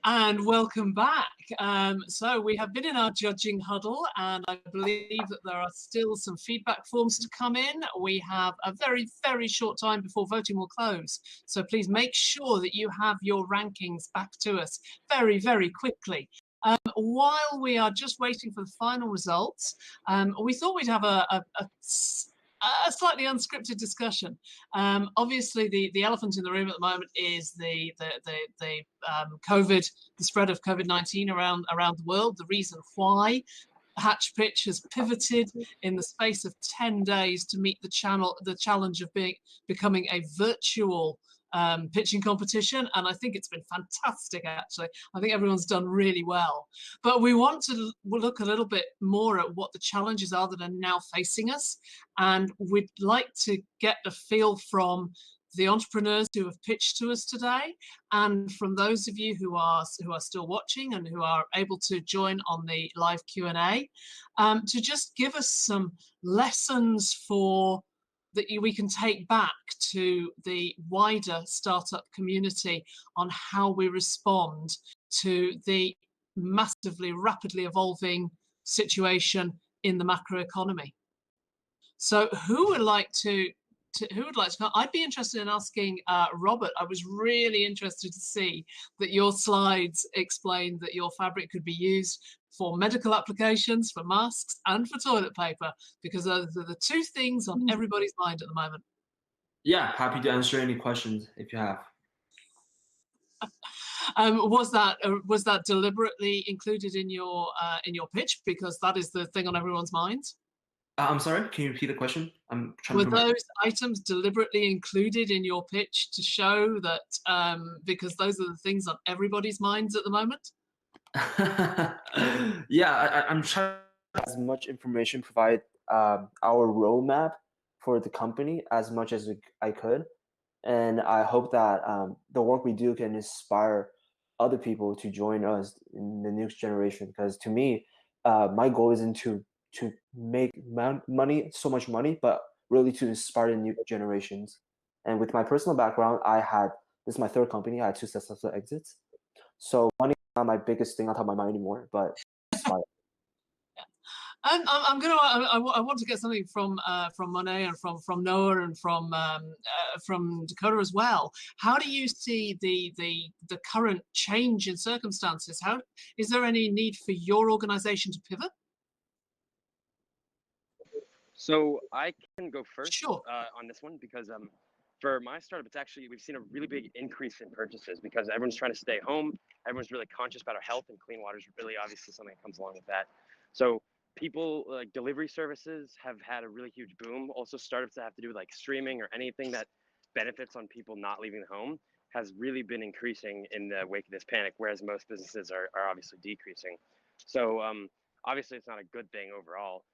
And welcome back. So we have been in our judging huddle, and I believe that there are still some feedback forms to come in. We have a very, very short time before voting will close. So please make sure that you have your rankings back to us very, very quickly. While we are just waiting for the final results, we thought we'd have a slightly unscripted discussion. Obviously, the elephant in the room at the moment is the COVID, the spread of COVID-19 around the world. The reason why Hatch Pitch has pivoted in the space of 10 days to meet the challenge of becoming a virtual pitching competition, and I think it's been fantastic. Actually, I think everyone's done really well, but we want to look a little bit more at what the challenges are that are now facing us, and we'd like to get a feel from the entrepreneurs who have pitched to us today, and from those of you who are still watching and who are able to join on the live Q&A, to just give us some lessons that we can take back to the wider startup community on how we respond to the massively, rapidly evolving situation in the macroeconomy. So who would like to come? I'd be interested in asking Robert. I was really interested to see that your slides explained that your fabric could be used for medical applications, for masks, and for toilet paper, because those are the two things on everybody's mind at the moment. Yeah, happy to answer any questions if you have. Was that deliberately included in your pitch, because that is the thing on everyone's minds? I'm sorry, can you repeat the question? I'm trying to Were those items deliberately included in your pitch to show that, because those are the things on everybody's minds at the moment? Yeah, I'm trying to as much information, provide our roadmap for the company as much as I could. And I hope that the work we do can inspire other people to join us in the next generation. Because to me, my goal isn't to make money, so much money, but really to inspire the new generations. And with my personal background, this is my third company. I had 2 successful exits. So money is not my biggest thing on top of my mind anymore, but inspire. And I want to get something from Monet and from Noah and from Dakota as well. How do you see the current change in circumstances? Is there any need for your organization to pivot? So I can go first Sure. on this one because for my startup, we've seen a really big increase in purchases because everyone's trying to stay home. Everyone's really conscious about our health, and clean water is really obviously something that comes along with that. So people like delivery services have had a really huge boom. Also, startups that have to do with like streaming or anything that benefits on people not leaving the home has really been increasing in the wake of this panic, whereas most businesses are obviously decreasing. So obviously, it's not a good thing overall.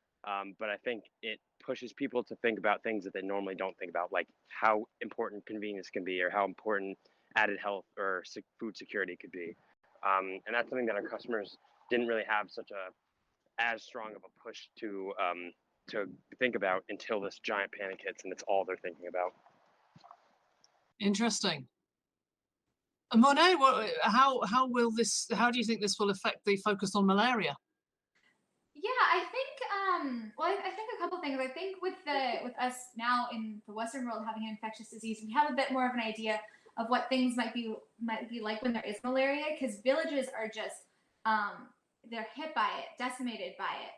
But I think it pushes people to think about things that they normally don't think about, like how important convenience can be or how important added health or food security could be. And that's something that our customers didn't really have as strong of a push to think about until this giant panic hits, and it's all they're thinking about. Interesting. Monet, how do you think this will affect the focus on malaria? Yeah, I think I think a couple things. I think with us now in the Western world having an infectious disease, we have a bit more of an idea of what things might be like when there is malaria, because villages are just they're hit by it, decimated by it.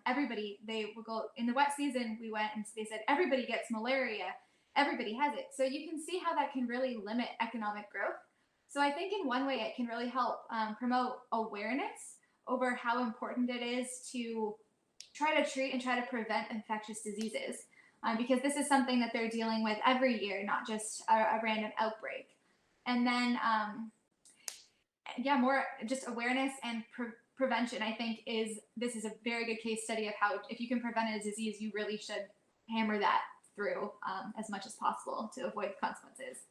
Everybody, they will go in the wet season. We went and they said everybody gets malaria, everybody has it. So you can see how that can really limit economic growth. So I think in one way it can really help promote awareness over how important it is to try to treat and try to prevent infectious diseases, because this is something that they're dealing with every year, not just a random outbreak. And then, more just awareness and prevention, I think this is a very good case study of how if you can prevent a disease, you really should hammer that through as much as possible to avoid consequences.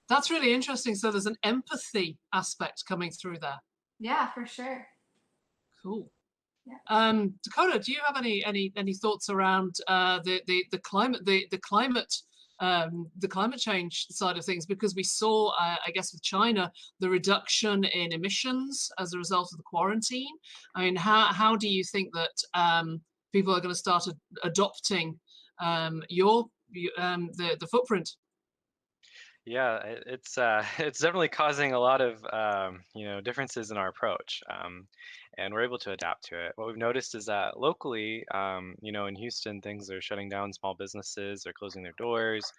That's really interesting. So there's an empathy aspect coming through there. Yeah, for sure. Cool. Yeah. Dakota, do you have any thoughts around the climate the climate change side of things, because we saw, I guess, with China, the reduction in emissions as a result of the quarantine. I mean, how do you think that people are going to start adopting the footprint? Yeah, it's it's definitely causing a lot of differences in our approach, and we're able to adapt to it. What we've noticed is that locally, in Houston, things are shutting down. Small businesses, they're closing their doors.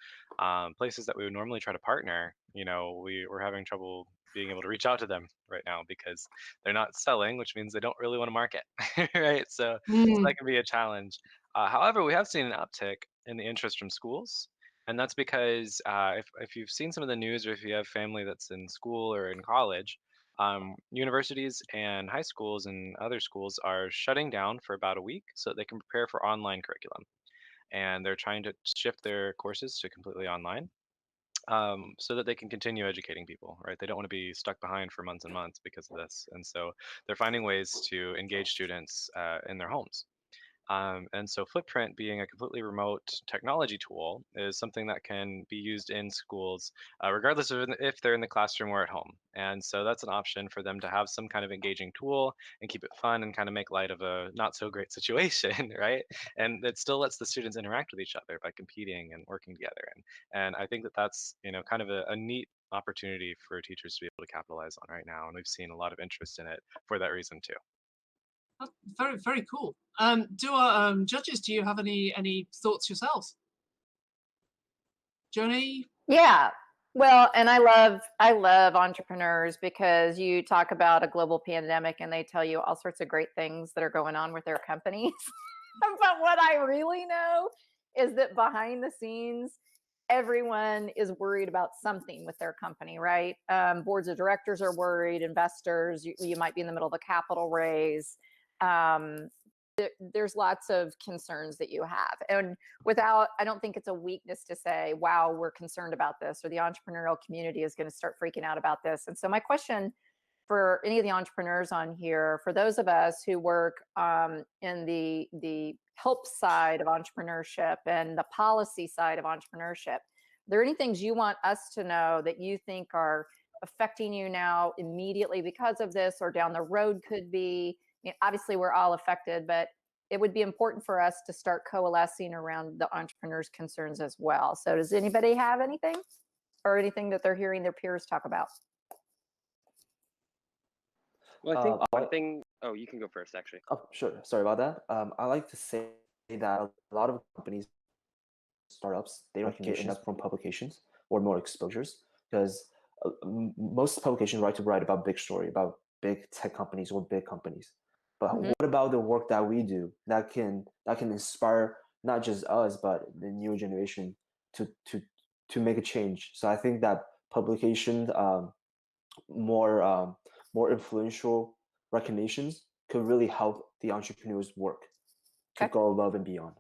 Places that we would normally try to partner, we're having trouble being able to reach out to them right now because they're not selling, which means they don't really want to market, right? So that can be a challenge. However, we have seen an uptick in the interest from schools. And that's because if you've seen some of the news or if you have family that's in school or in college, universities and high schools and other schools are shutting down for about a week so that they can prepare for online curriculum. And they're trying to shift their courses to completely online so that they can continue educating people, right? They don't want to be stuck behind for months and months because of this. And so they're finding ways to engage students in their homes. And so Footprint being a completely remote technology tool is something that can be used in schools, regardless of if they're in the classroom or at home. And so that's an option for them to have some kind of engaging tool and keep it fun and kind of make light of a not so great situation, right? And it still lets the students interact with each other by competing and working together. And I think that that's, kind of a neat opportunity for teachers to be able to capitalize on right now. And we've seen a lot of interest in it for that reason too. Oh, very, very cool. Do our judges, do you have any thoughts yourselves? Joni? Yeah. Well, and I love entrepreneurs because you talk about a global pandemic and they tell you all sorts of great things that are going on with their companies. But what I really know is that behind the scenes, everyone is worried about something with their company, right? Boards of directors are worried, investors, you might be in the middle of a capital raise. There's lots of concerns that you have. And I don't think it's a weakness to say, wow, we're concerned about this, or the entrepreneurial community is going to start freaking out about this. And so my question for any of the entrepreneurs on here, for those of us who work in the help side of entrepreneurship and the policy side of entrepreneurship, are there any things you want us to know that you think are affecting you now immediately because of this, or down the road could be? I mean, obviously we're all affected, but it would be important for us to start coalescing around the entrepreneurs' concerns as well. So does anybody have anything or anything that they're hearing their peers talk about? Well, I think one thing, oh, you can go first, actually. Oh, sure. Sorry about that. I like to say that a lot of companies, startups, they don't get enough from publications or more exposures, because most publications like to write about big story, about big tech companies or big companies. But what about the work that we do that can inspire not just us but the new generation to make a change? So I think that publication, more influential recognitions could really help the entrepreneurs' work to go above and beyond.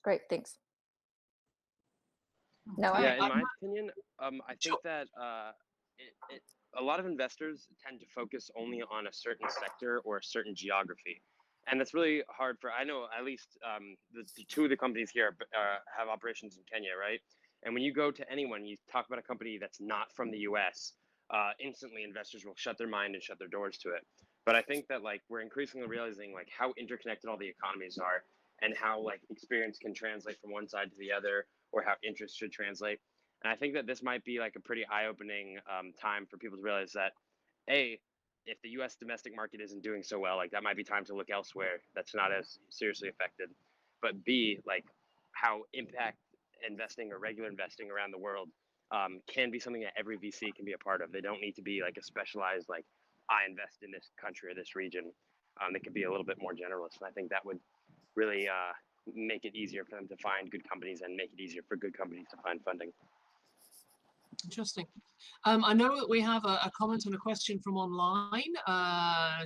Great, thanks. No, yeah, in my opinion, I think that a lot of investors tend to focus only on a certain sector or a certain geography. And that's really hard for, I know at least the two of the companies here have operations in Kenya, right? And when you go to anyone, you talk about a company that's not from the US, instantly investors will shut their mind and shut their doors to it. But I think that we're increasingly realizing how interconnected all the economies are, and how experience can translate from one side to the other, or how interest should translate. And I think that this might be a pretty eye-opening time for people to realize that, A, if the U.S. domestic market isn't doing so well, that might be time to look elsewhere that's not as seriously affected. But B, how impact investing or regular investing around the world can be something that every VC can be a part of. They don't need to be a specialized, I invest in this country or this region. They could be a little bit more generalist. And I think that would really make it easier for them to find good companies and make it easier for good companies to find funding. Interesting. I know that we have a comment and a question from online.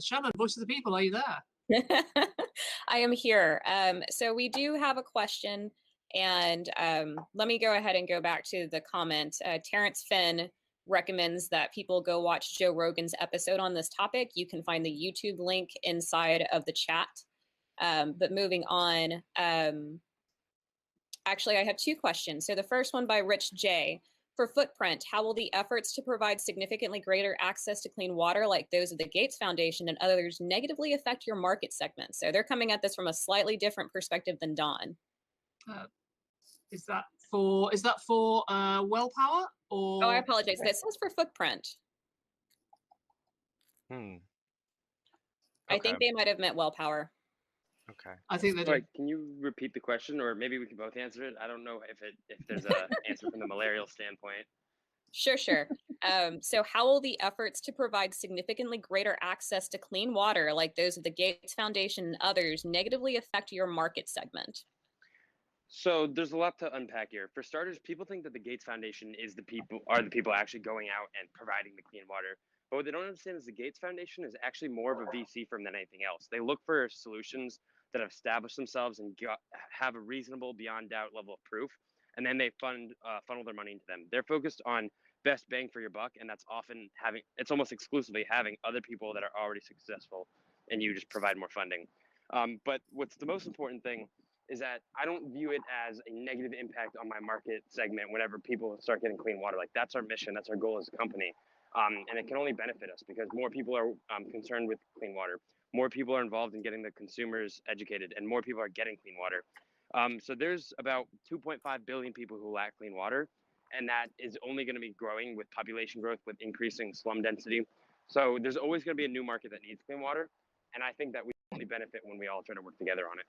Shannon, Voice of the People, are you there? I am here. So we do have a question, and let me go ahead and go back to the comment. Terrence Finn recommends that people go watch Joe Rogan's episode on this topic. You can find the YouTube link inside of the chat. But moving on, Actually, I have two questions. So the first one by Rich J. For Footprint, how will the efforts to provide significantly greater access to clean water like those of the Gates Foundation and others negatively affect your market segment? So they're coming at this from a slightly different perspective than Don. Is that for well power or? Oh, I apologize. This is for Footprint. Hmm. I think they might have meant well power. Okay. I think they Sorry, can you repeat the question, or maybe we can both answer it? I don't know if there's a answer from the malarial standpoint. Sure. So how will the efforts to provide significantly greater access to clean water like those of the Gates Foundation and others negatively affect your market segment? So there's a lot to unpack here. For starters, people think that the Gates Foundation are the people actually going out and providing the clean water. But what they don't understand is the Gates Foundation is actually more of a VC firm than anything else. They look for solutions that have established themselves and have a reasonable, beyond doubt level of proof, and then they funnel their money into them. They're focused on best bang for your buck, and that's often it's almost exclusively having other people that are already successful, and you just provide more funding. But what's the most important thing is that I don't view it as a negative impact on my market segment whenever people start getting clean water. Like, that's our mission, that's our goal as a company. And it can only benefit us because more people are concerned with clean water. More people are involved in getting the consumers educated, and more people are getting clean water. So there's about 2.5 billion people who lack clean water, and that is only going to be growing with population growth, with increasing slum density. So there's always going to be a new market that needs clean water, and I think that we only benefit when we all try to work together on it.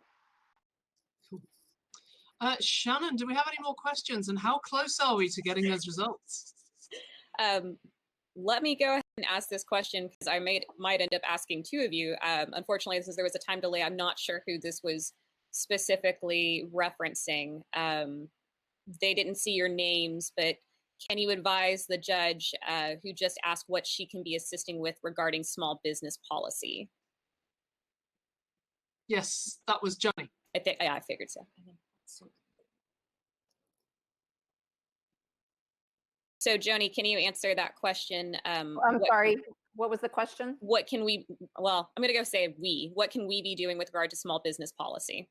Shannon, do we have any more questions, and how close are we to getting those results? Let me go ahead and ask this question because I might end up asking two of you. Unfortunately, since there was a time delay, I'm not sure who this was specifically referencing. They didn't see your names, but can you advise the judge who just asked what she can be assisting with regarding small business policy? Yes, that was Johnny. I figured so. So, Joni, can you answer that question? I'm sorry, what was the question? What can we, well, I'm going to go say we. What can we be doing with regard to small business policy?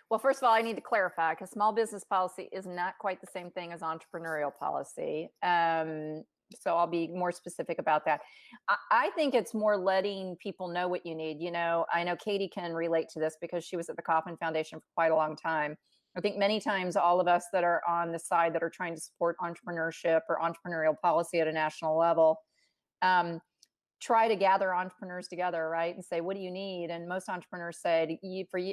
Well, first of all, I need to clarify because small business policy is not quite the same thing as entrepreneurial policy. So I'll be more specific about that. I think it's more letting people know what you need. You know, I know Katie can relate to this because she was at the Kauffman Foundation for quite a long time. I think many times all of us that are on the side that are trying to support entrepreneurship or entrepreneurial policy at a national level, try to gather entrepreneurs together, right? And say, what do you need? And most entrepreneurs said,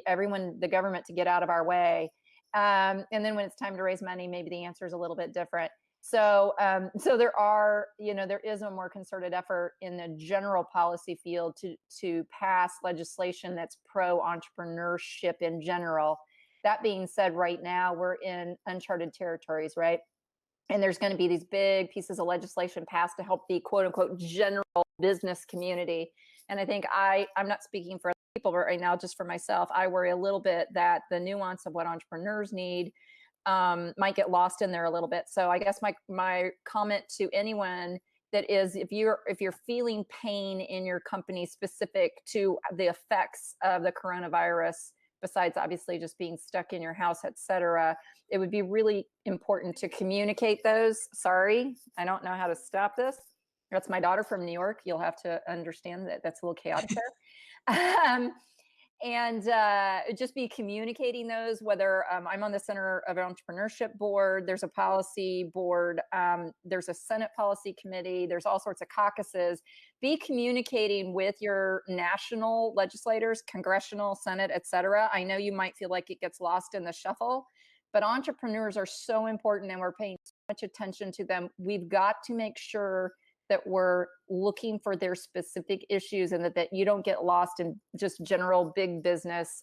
everyone, the government to get out of our way. And then when it's time to raise money, maybe the answer is a little bit different. So there are, there is a more concerted effort in the general policy field to pass legislation that's pro-entrepreneurship in general. That being said, right now we're in uncharted territories, right? And there's going to be these big pieces of legislation passed to help the quote unquote general business community. And I think I'm not speaking for other people, but right now, just for myself, I worry a little bit that the nuance of what entrepreneurs need might get lost in there a little bit. So I guess my comment to anyone that is, if you're feeling pain in your company specific to the effects of the coronavirus, besides obviously just being stuck in your house, et cetera, it would be really important to communicate those. Sorry, I don't know how to stop this. That's my daughter from New York. You'll have to understand that that's a little chaotic there. And just be communicating those, whether I'm on the Center of Entrepreneurship Board, there's a policy board, there's a Senate policy committee, there's all sorts of caucuses. Be communicating with your national legislators, congressional, Senate, et cetera. I know you might feel like it gets lost in the shuffle, but entrepreneurs are so important and we're paying so much attention to them. We've got to make sure that we're looking for their specific issues and that you don't get lost in just general big business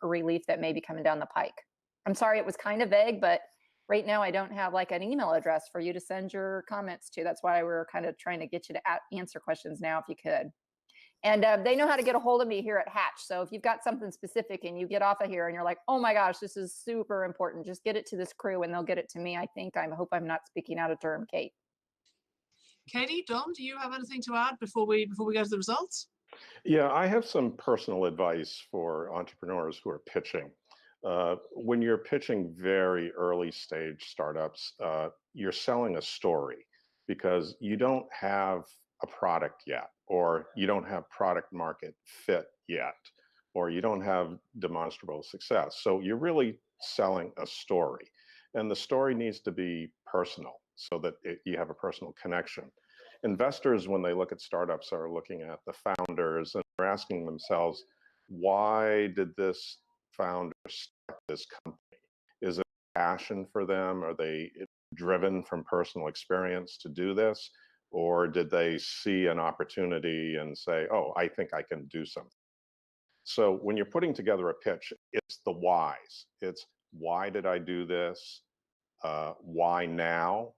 relief that may be coming down the pike. I'm sorry, it was kind of vague, but right now I don't have like an email address for you to send your comments to. That's why we're kind of trying to get you to answer questions now if you could. And they know how to get a hold of me here at Hatch. So if you've got something specific and you get off of here and you're like, oh my gosh, this is super important, just get it to this crew and they'll get it to me. I hope I'm not speaking out of term, Kate. Katie, Don, do you have anything to add before we go to the results? Yeah, I have some personal advice for entrepreneurs who are pitching. When you're pitching very early stage startups, you're selling a story because you don't have a product yet, or you don't have product market fit yet, or you don't have demonstrable success. So you're really selling a story. And the story needs to be personal so that you have a personal connection. Investors, when they look at startups, are looking at the founders and they're asking themselves, why did this founder start this company? Is it passion for them? Are they driven from personal experience to do this? Or did they see an opportunity and say, oh, I think I can do something? So when you're putting together a pitch, it's the whys. It's why did I do this? Why now?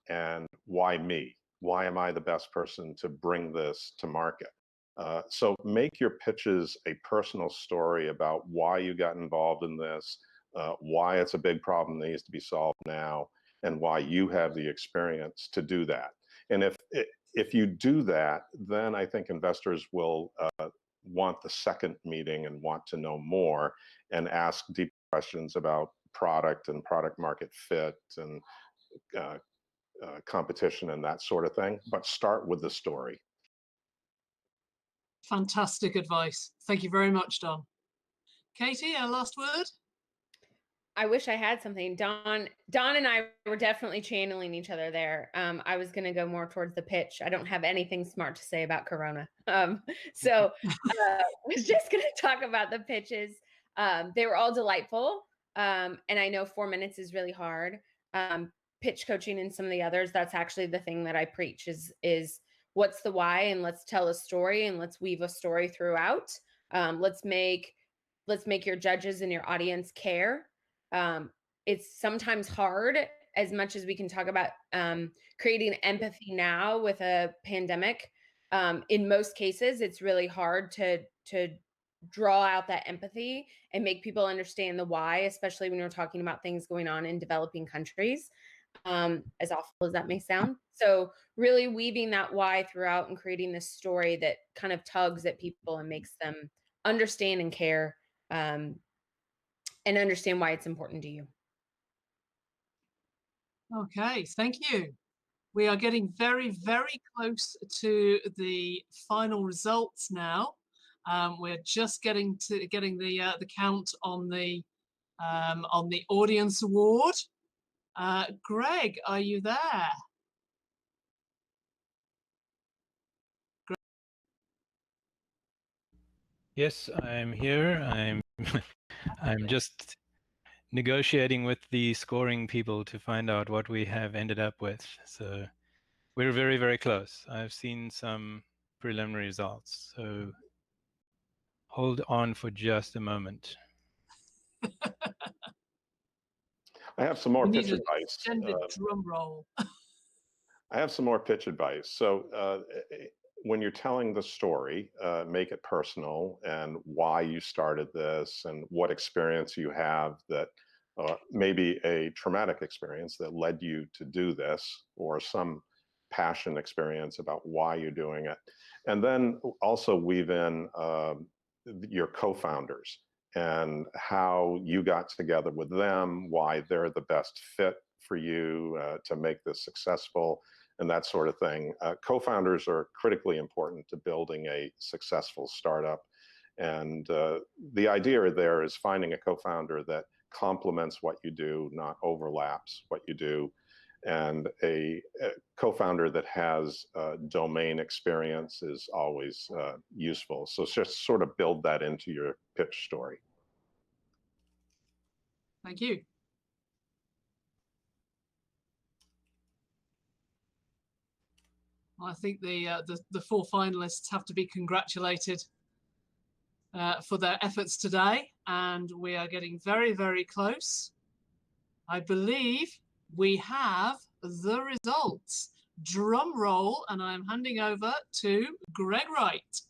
And why me? Why am I the best person to bring this to market? So make your pitches a personal story about why you got involved in this, why it's a big problem that needs to be solved now, and why you have the experience to do that. And if you do that, then I think investors will want the second meeting and want to know more and ask deep questions about product and product market fit and competition and that sort of thing, but start with the story. Fantastic advice. Thank you very much, Don. Katie, our last word? I wish I had something. Don and I were definitely channeling each other there. I was going to go more towards the pitch. I don't have anything smart to say about Corona. So I was just going to talk about the pitches. They were all delightful. And I know 4 minutes is really hard. Pitch coaching and some of the others, that's actually the thing that I preach is what's the why, and let's tell a story and let's weave a story throughout. Let's make your judges and your audience care. It's sometimes hard, as much as we can talk about creating empathy now with a pandemic. In most cases, it's really hard to draw out that empathy and make people understand the why, especially when we're talking about things going on in developing countries, as awful as that may sound. So really weaving that why throughout and creating this story that kind of tugs at people and makes them understand and care, and understand why it's important to you. Okay, thank you. We are getting very, very close to the final results now. We're just getting the count on the audience award. Greg, are you there? Yes, I'm here. I'm just negotiating with the scoring people to find out what we have ended up with. So we're very, very close. I've seen some preliminary results. So hold on for just a moment. I have some more We pitch need an advice. extended drum roll. I have some more pitch advice. So when you're telling the story, make it personal and why you started this and what experience you have that maybe a traumatic experience that led you to do this, or some passion experience about why you're doing it. And then also weave in your co-founders and how you got together with them, why they're the best fit for you to make this successful, and that sort of thing. Co-founders are critically important to building a successful startup. And the idea there is finding a co-founder that complements what you do, not overlaps what you do. And a co-founder that has domain experience is always useful. So just sort of build that into your pitch story. Thank you. I think the 4 finalists have to be congratulated for their efforts today, and we are getting very, very close. I believe we have the results. Drum roll, and I'm handing over to Greg Wright.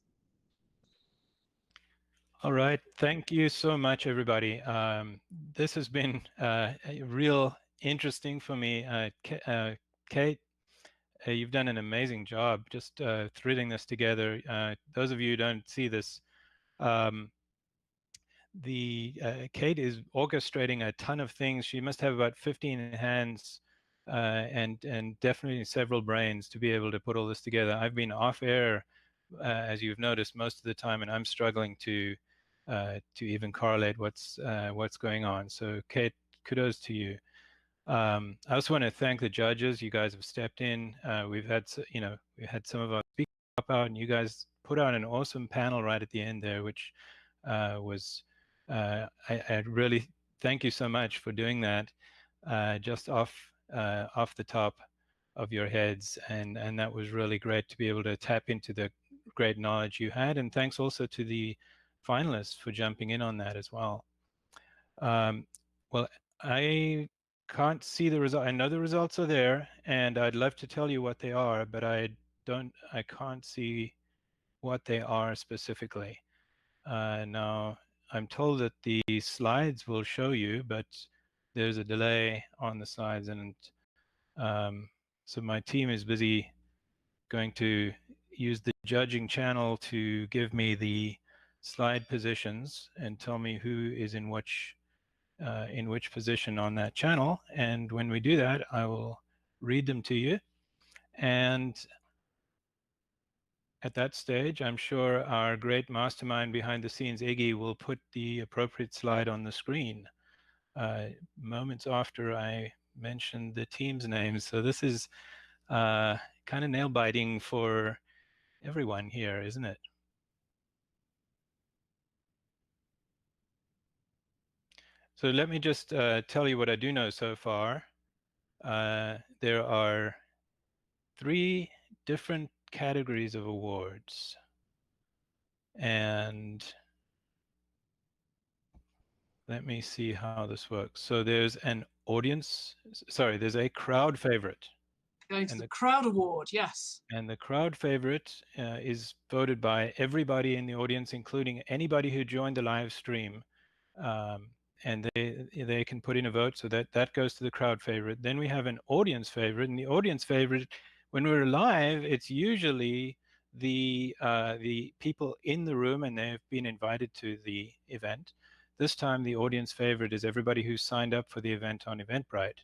All right, thank you so much, everybody. This has been real interesting for me. Kate, you've done an amazing job just threading this together. Those of you who don't see this, Kate is orchestrating a ton of things. She must have about 15 hands and definitely several brains to be able to put all this together. I've been off air, as you've noticed, most of the time, and I'm struggling to even correlate what's going on. So Kate, kudos to you. I also want to thank the judges. You guys have stepped in. We've had we had some of our speakers pop out, and you guys put out an awesome panel right at the end there, which was I really thank you so much for doing that, just off the top of your heads, and that was really great to be able to tap into the great knowledge you had, and thanks also to the finalists for jumping in on that as well. Well, I can't see the result. I know the results are there, and I'd love to tell you what they are, but I can't see what they are specifically. Now, I'm told that the slides will show you, but there's a delay on the slides, and so my team is busy going to use the judging channel to give me the slide positions and tell me who is in which position on that channel. And when we do that, I will read them to you. And at that stage, I'm sure our great mastermind behind the scenes, Iggy, will put the appropriate slide on the screen moments after I mentioned the team's names. So this is kind of nail-biting for everyone here, isn't it? So let me just tell you what I do know so far. There are 3 different categories of awards. And let me see how this works. So there's an audience, sorry, there's a crowd favorite. Going to the crowd award, yes. And the crowd favorite is voted by everybody in the audience, including anybody who joined the live stream. And they can put in a vote, so that goes to the crowd favorite. Then we have an audience favorite, and the audience favorite, when we're live, it's usually the people in the room, and they've been invited to the event. This time, the audience favorite is everybody who signed up for the event on Eventbrite.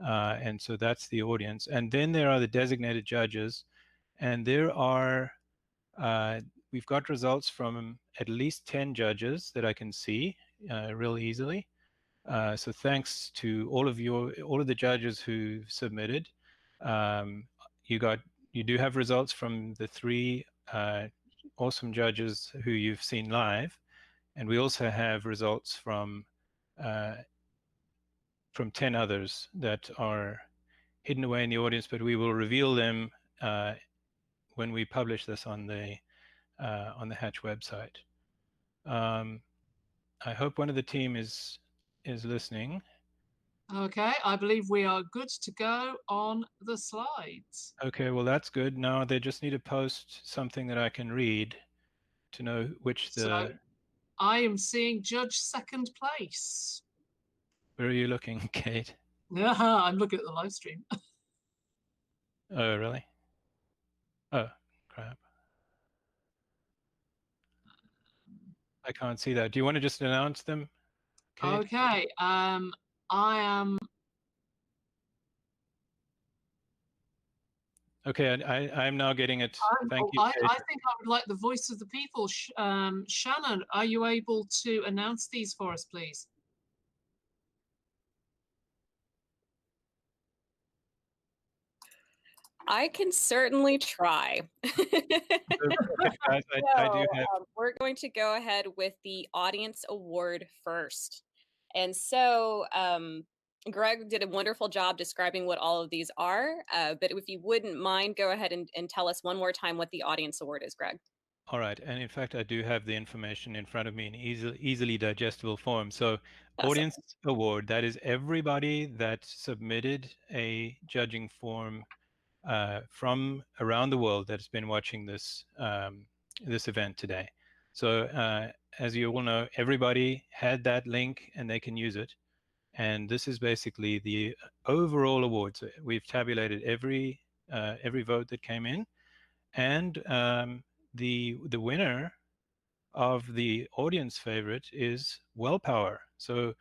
And so that's the audience. And then there are the designated judges, and there are, we've got results from at least 10 judges that I can see real easily. So thanks to all of the judges who submitted. You do have results from the 3 awesome judges who you've seen live, and we also have results from 10 others that are hidden away in the audience, but we will reveal them when we publish this on the Hatch website. I hope one of the team is listening. Okay, I believe we are good to go on the slides. Okay, well that's good. Now they just need to post something that I can read to know which So I am seeing Judge second place. Where are you looking, Kate? Yeah, I'm looking at the live stream. Oh, really? Oh, crap. I can't see that. Do you want to just announce them, Kate? Okay, I am. Okay, I'm now getting it. Thank you, I Kate. think I would like the voice of the people. Shannon, are you able to announce these for us, please? I can certainly try. I do have. We're going to go ahead with the audience award first. And so Greg did a wonderful job describing what all of these are. But if you wouldn't mind, go ahead and tell us one more time what the audience award is, Greg. All right, and in fact, I do have the information in front of me in easily digestible form. So, awesome. Audience award, that is everybody that submitted a judging form from around the world that's been watching this this event today. So, as you all know, everybody had that link and they can use it. And this is basically the overall award. So we've tabulated every vote that came in, and the winner of the audience favorite is Wellpower. So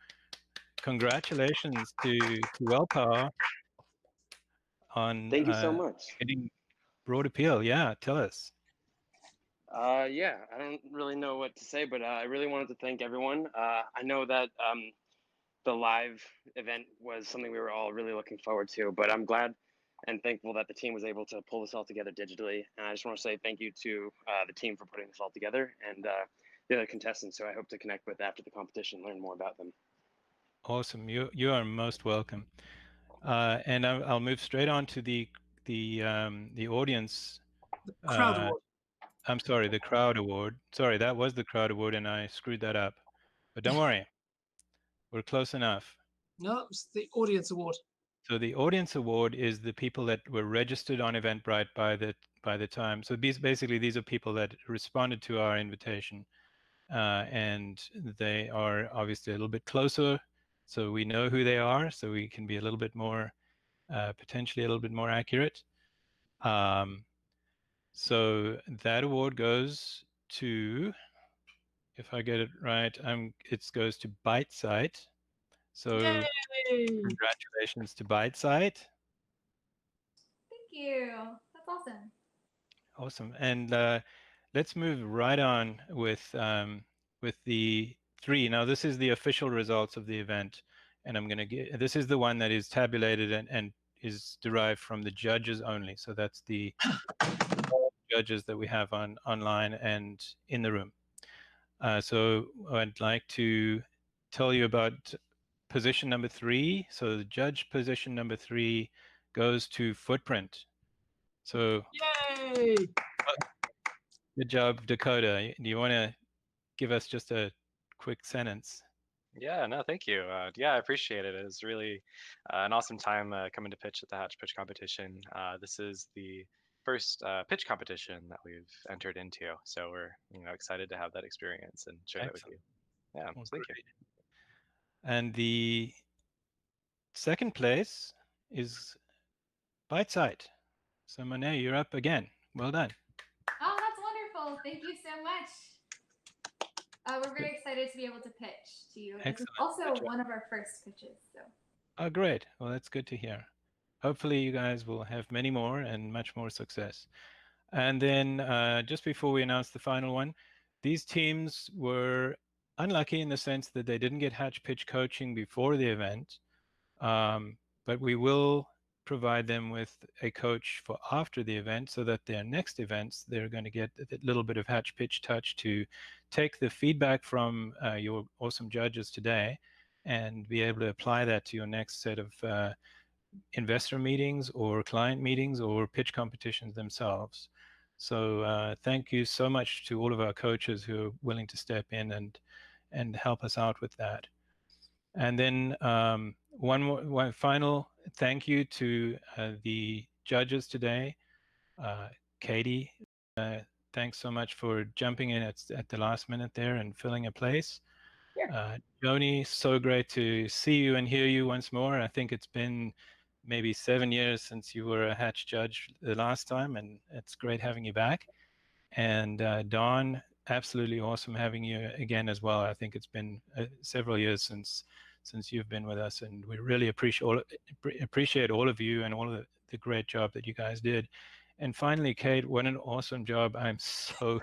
congratulations to Wellpower on Thank you so much. getting broad appeal. Yeah, tell us. Yeah, I don't really know what to say, but I really wanted to thank everyone. I know that the live event was something we were all really looking forward to, but I'm glad and thankful that the team was able to pull this all together digitally. And I just want to say thank you to the team for putting this all together and the other contestants who I hope to connect with after the competition, learn more about them. Awesome. You are most welcome. And I'll move straight on to the audience. Crowd award. I'm sorry, the crowd award. Sorry, that was the crowd award, and I screwed that up. But don't worry, we're close enough. No, it's the audience award. So the audience award is the people that were registered on Eventbrite by the time. So basically, these are people that responded to our invitation, and they are obviously a little bit closer, so we know who they are, so we can be a little bit more, potentially a little bit more accurate. So that award goes to, if I get it right, it goes to ByteSite. So Yay! Congratulations to ByteSite. Thank you. That's awesome. Awesome. And let's move right on with the three. Now, this is the official results of the event, and I'm going to get, this is the one that is tabulated and is derived from the judges only. So that's the judges that we have online and in the room. So I'd like to tell you about position number 3. So the judge position number 3 goes to Footprint. So yay! Good job, Dakota. Do you want to give us just a quick sentence? Yeah, no, thank you. Yeah, I appreciate it. It was really an awesome time coming to pitch at the Hatch Pitch competition. This is the first pitch competition that we've entered into, so we're excited to have that experience and share that with you. Yeah, Well, thank you. And the second place is ByteSite. So Monet, you're up again. Well done. Oh, that's wonderful. Thank you so much. We're very excited to be able to pitch to you. This is also one of our first pitches. So. Oh, great. Well, that's good to hear. Hopefully you guys will have many more and much more success. And then just before we announce the final one, these teams were unlucky in the sense that they didn't get Hatch Pitch coaching before the event, but we will provide them with a coach for after the event so that their next events, they're going to get a little bit of Hatch Pitch touch to take the feedback from your awesome judges today and be able to apply that to your next set of investor meetings or client meetings or pitch competitions themselves. So thank you so much to all of our coaches who are willing to step in and help us out with that. And then one final thank you to the judges today. Katie, thanks so much for jumping in at the last minute there and filling a place. Joni, so great to see you and hear you once more. I think it's been maybe 7 years since you were a Hatch judge the last time, and it's great having you back. And Dawn, absolutely awesome having you again as well. I think it's been several years since you've been with us, and we really appreciate all of you and all of the great job that you guys did. And finally, Kate, what an awesome job. I'm so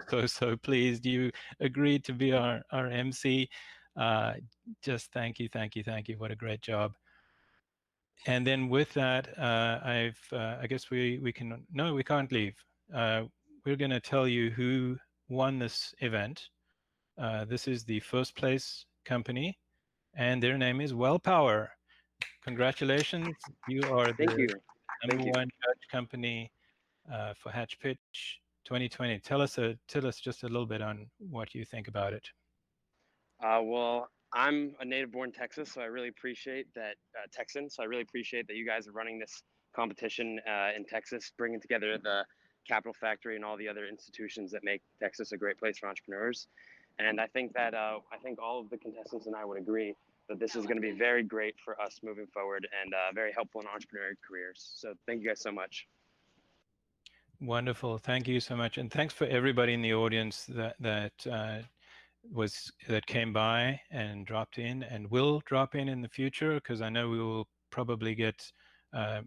pleased you agreed to be our MC. Just thank you. What a great job. And then with that, I guess we can't leave. We're going to tell you who won this event. This is the first place company, and their name is Wellpower. Congratulations. You are the number one judge company for Hatch Pitch 2020. Tell us just a little bit on what you think about it. Well, I'm a native-born Texas, so I really appreciate that Texan. So I really appreciate that you guys are running this competition in Texas, bringing together the Capital Factory and all the other institutions that make Texas a great place for entrepreneurs. And I think that all of the contestants and I would agree that this is going to be very great for us moving forward and very helpful in entrepreneurial careers. So thank you guys so much. Wonderful. Thank you so much. And thanks for everybody in the audience that that came by and dropped in and will drop in the future, because I know we will probably get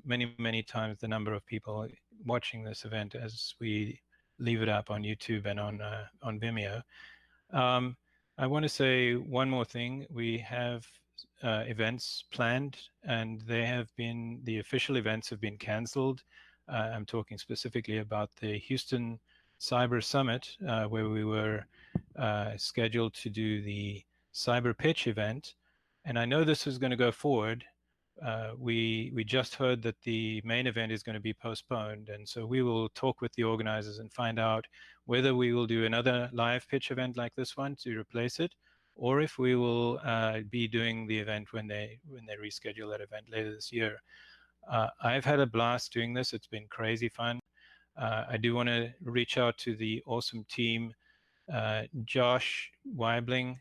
many times the number of people watching this event as we leave it up on YouTube and on Vimeo. I want to say one more thing. We have events planned, and the official events have been canceled. I'm talking specifically about the Houston Cyber Summit, where we were scheduled to do the Cyber Pitch event. And I know this is going to go forward. We just heard that the main event is going to be postponed, and so we will talk with the organizers and find out whether we will do another live pitch event like this one to replace it, or if we will be doing the event when they reschedule that event later this year. I've had a blast doing this. It's been crazy fun. I do want to reach out to the awesome team, Josh Weibling,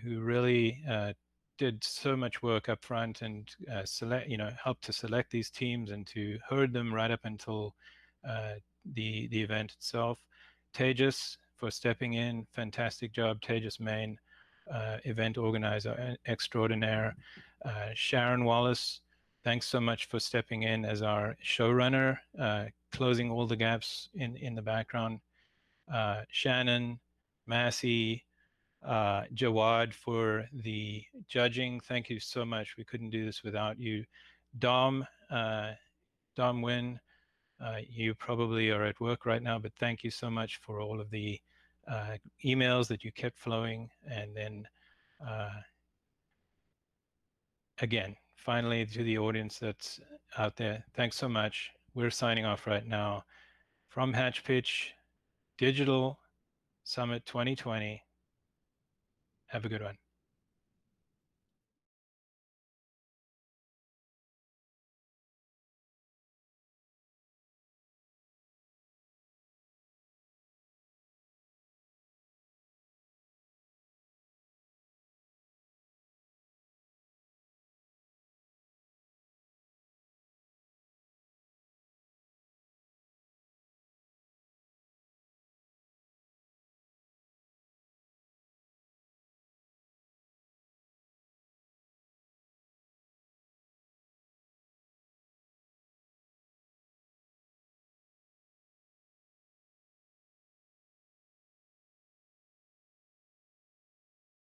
who really did so much work up front and helped to select these teams and to herd them right up until the event itself. Tejas for stepping in, fantastic job. Tejas Main, event organizer extraordinaire. Sharon Wallace, thanks so much for stepping in as our showrunner, closing all the gaps in the background. Shannon, Massey, Jawad for the judging. Thank you so much. We couldn't do this without you. Dom Wynn, you probably are at work right now, but thank you so much for all of the emails that you kept flowing. And then again, finally, to the audience that's out there, thanks so much. We're signing off right now from Hatch Pitch Digital Summit 2020. Have a good one.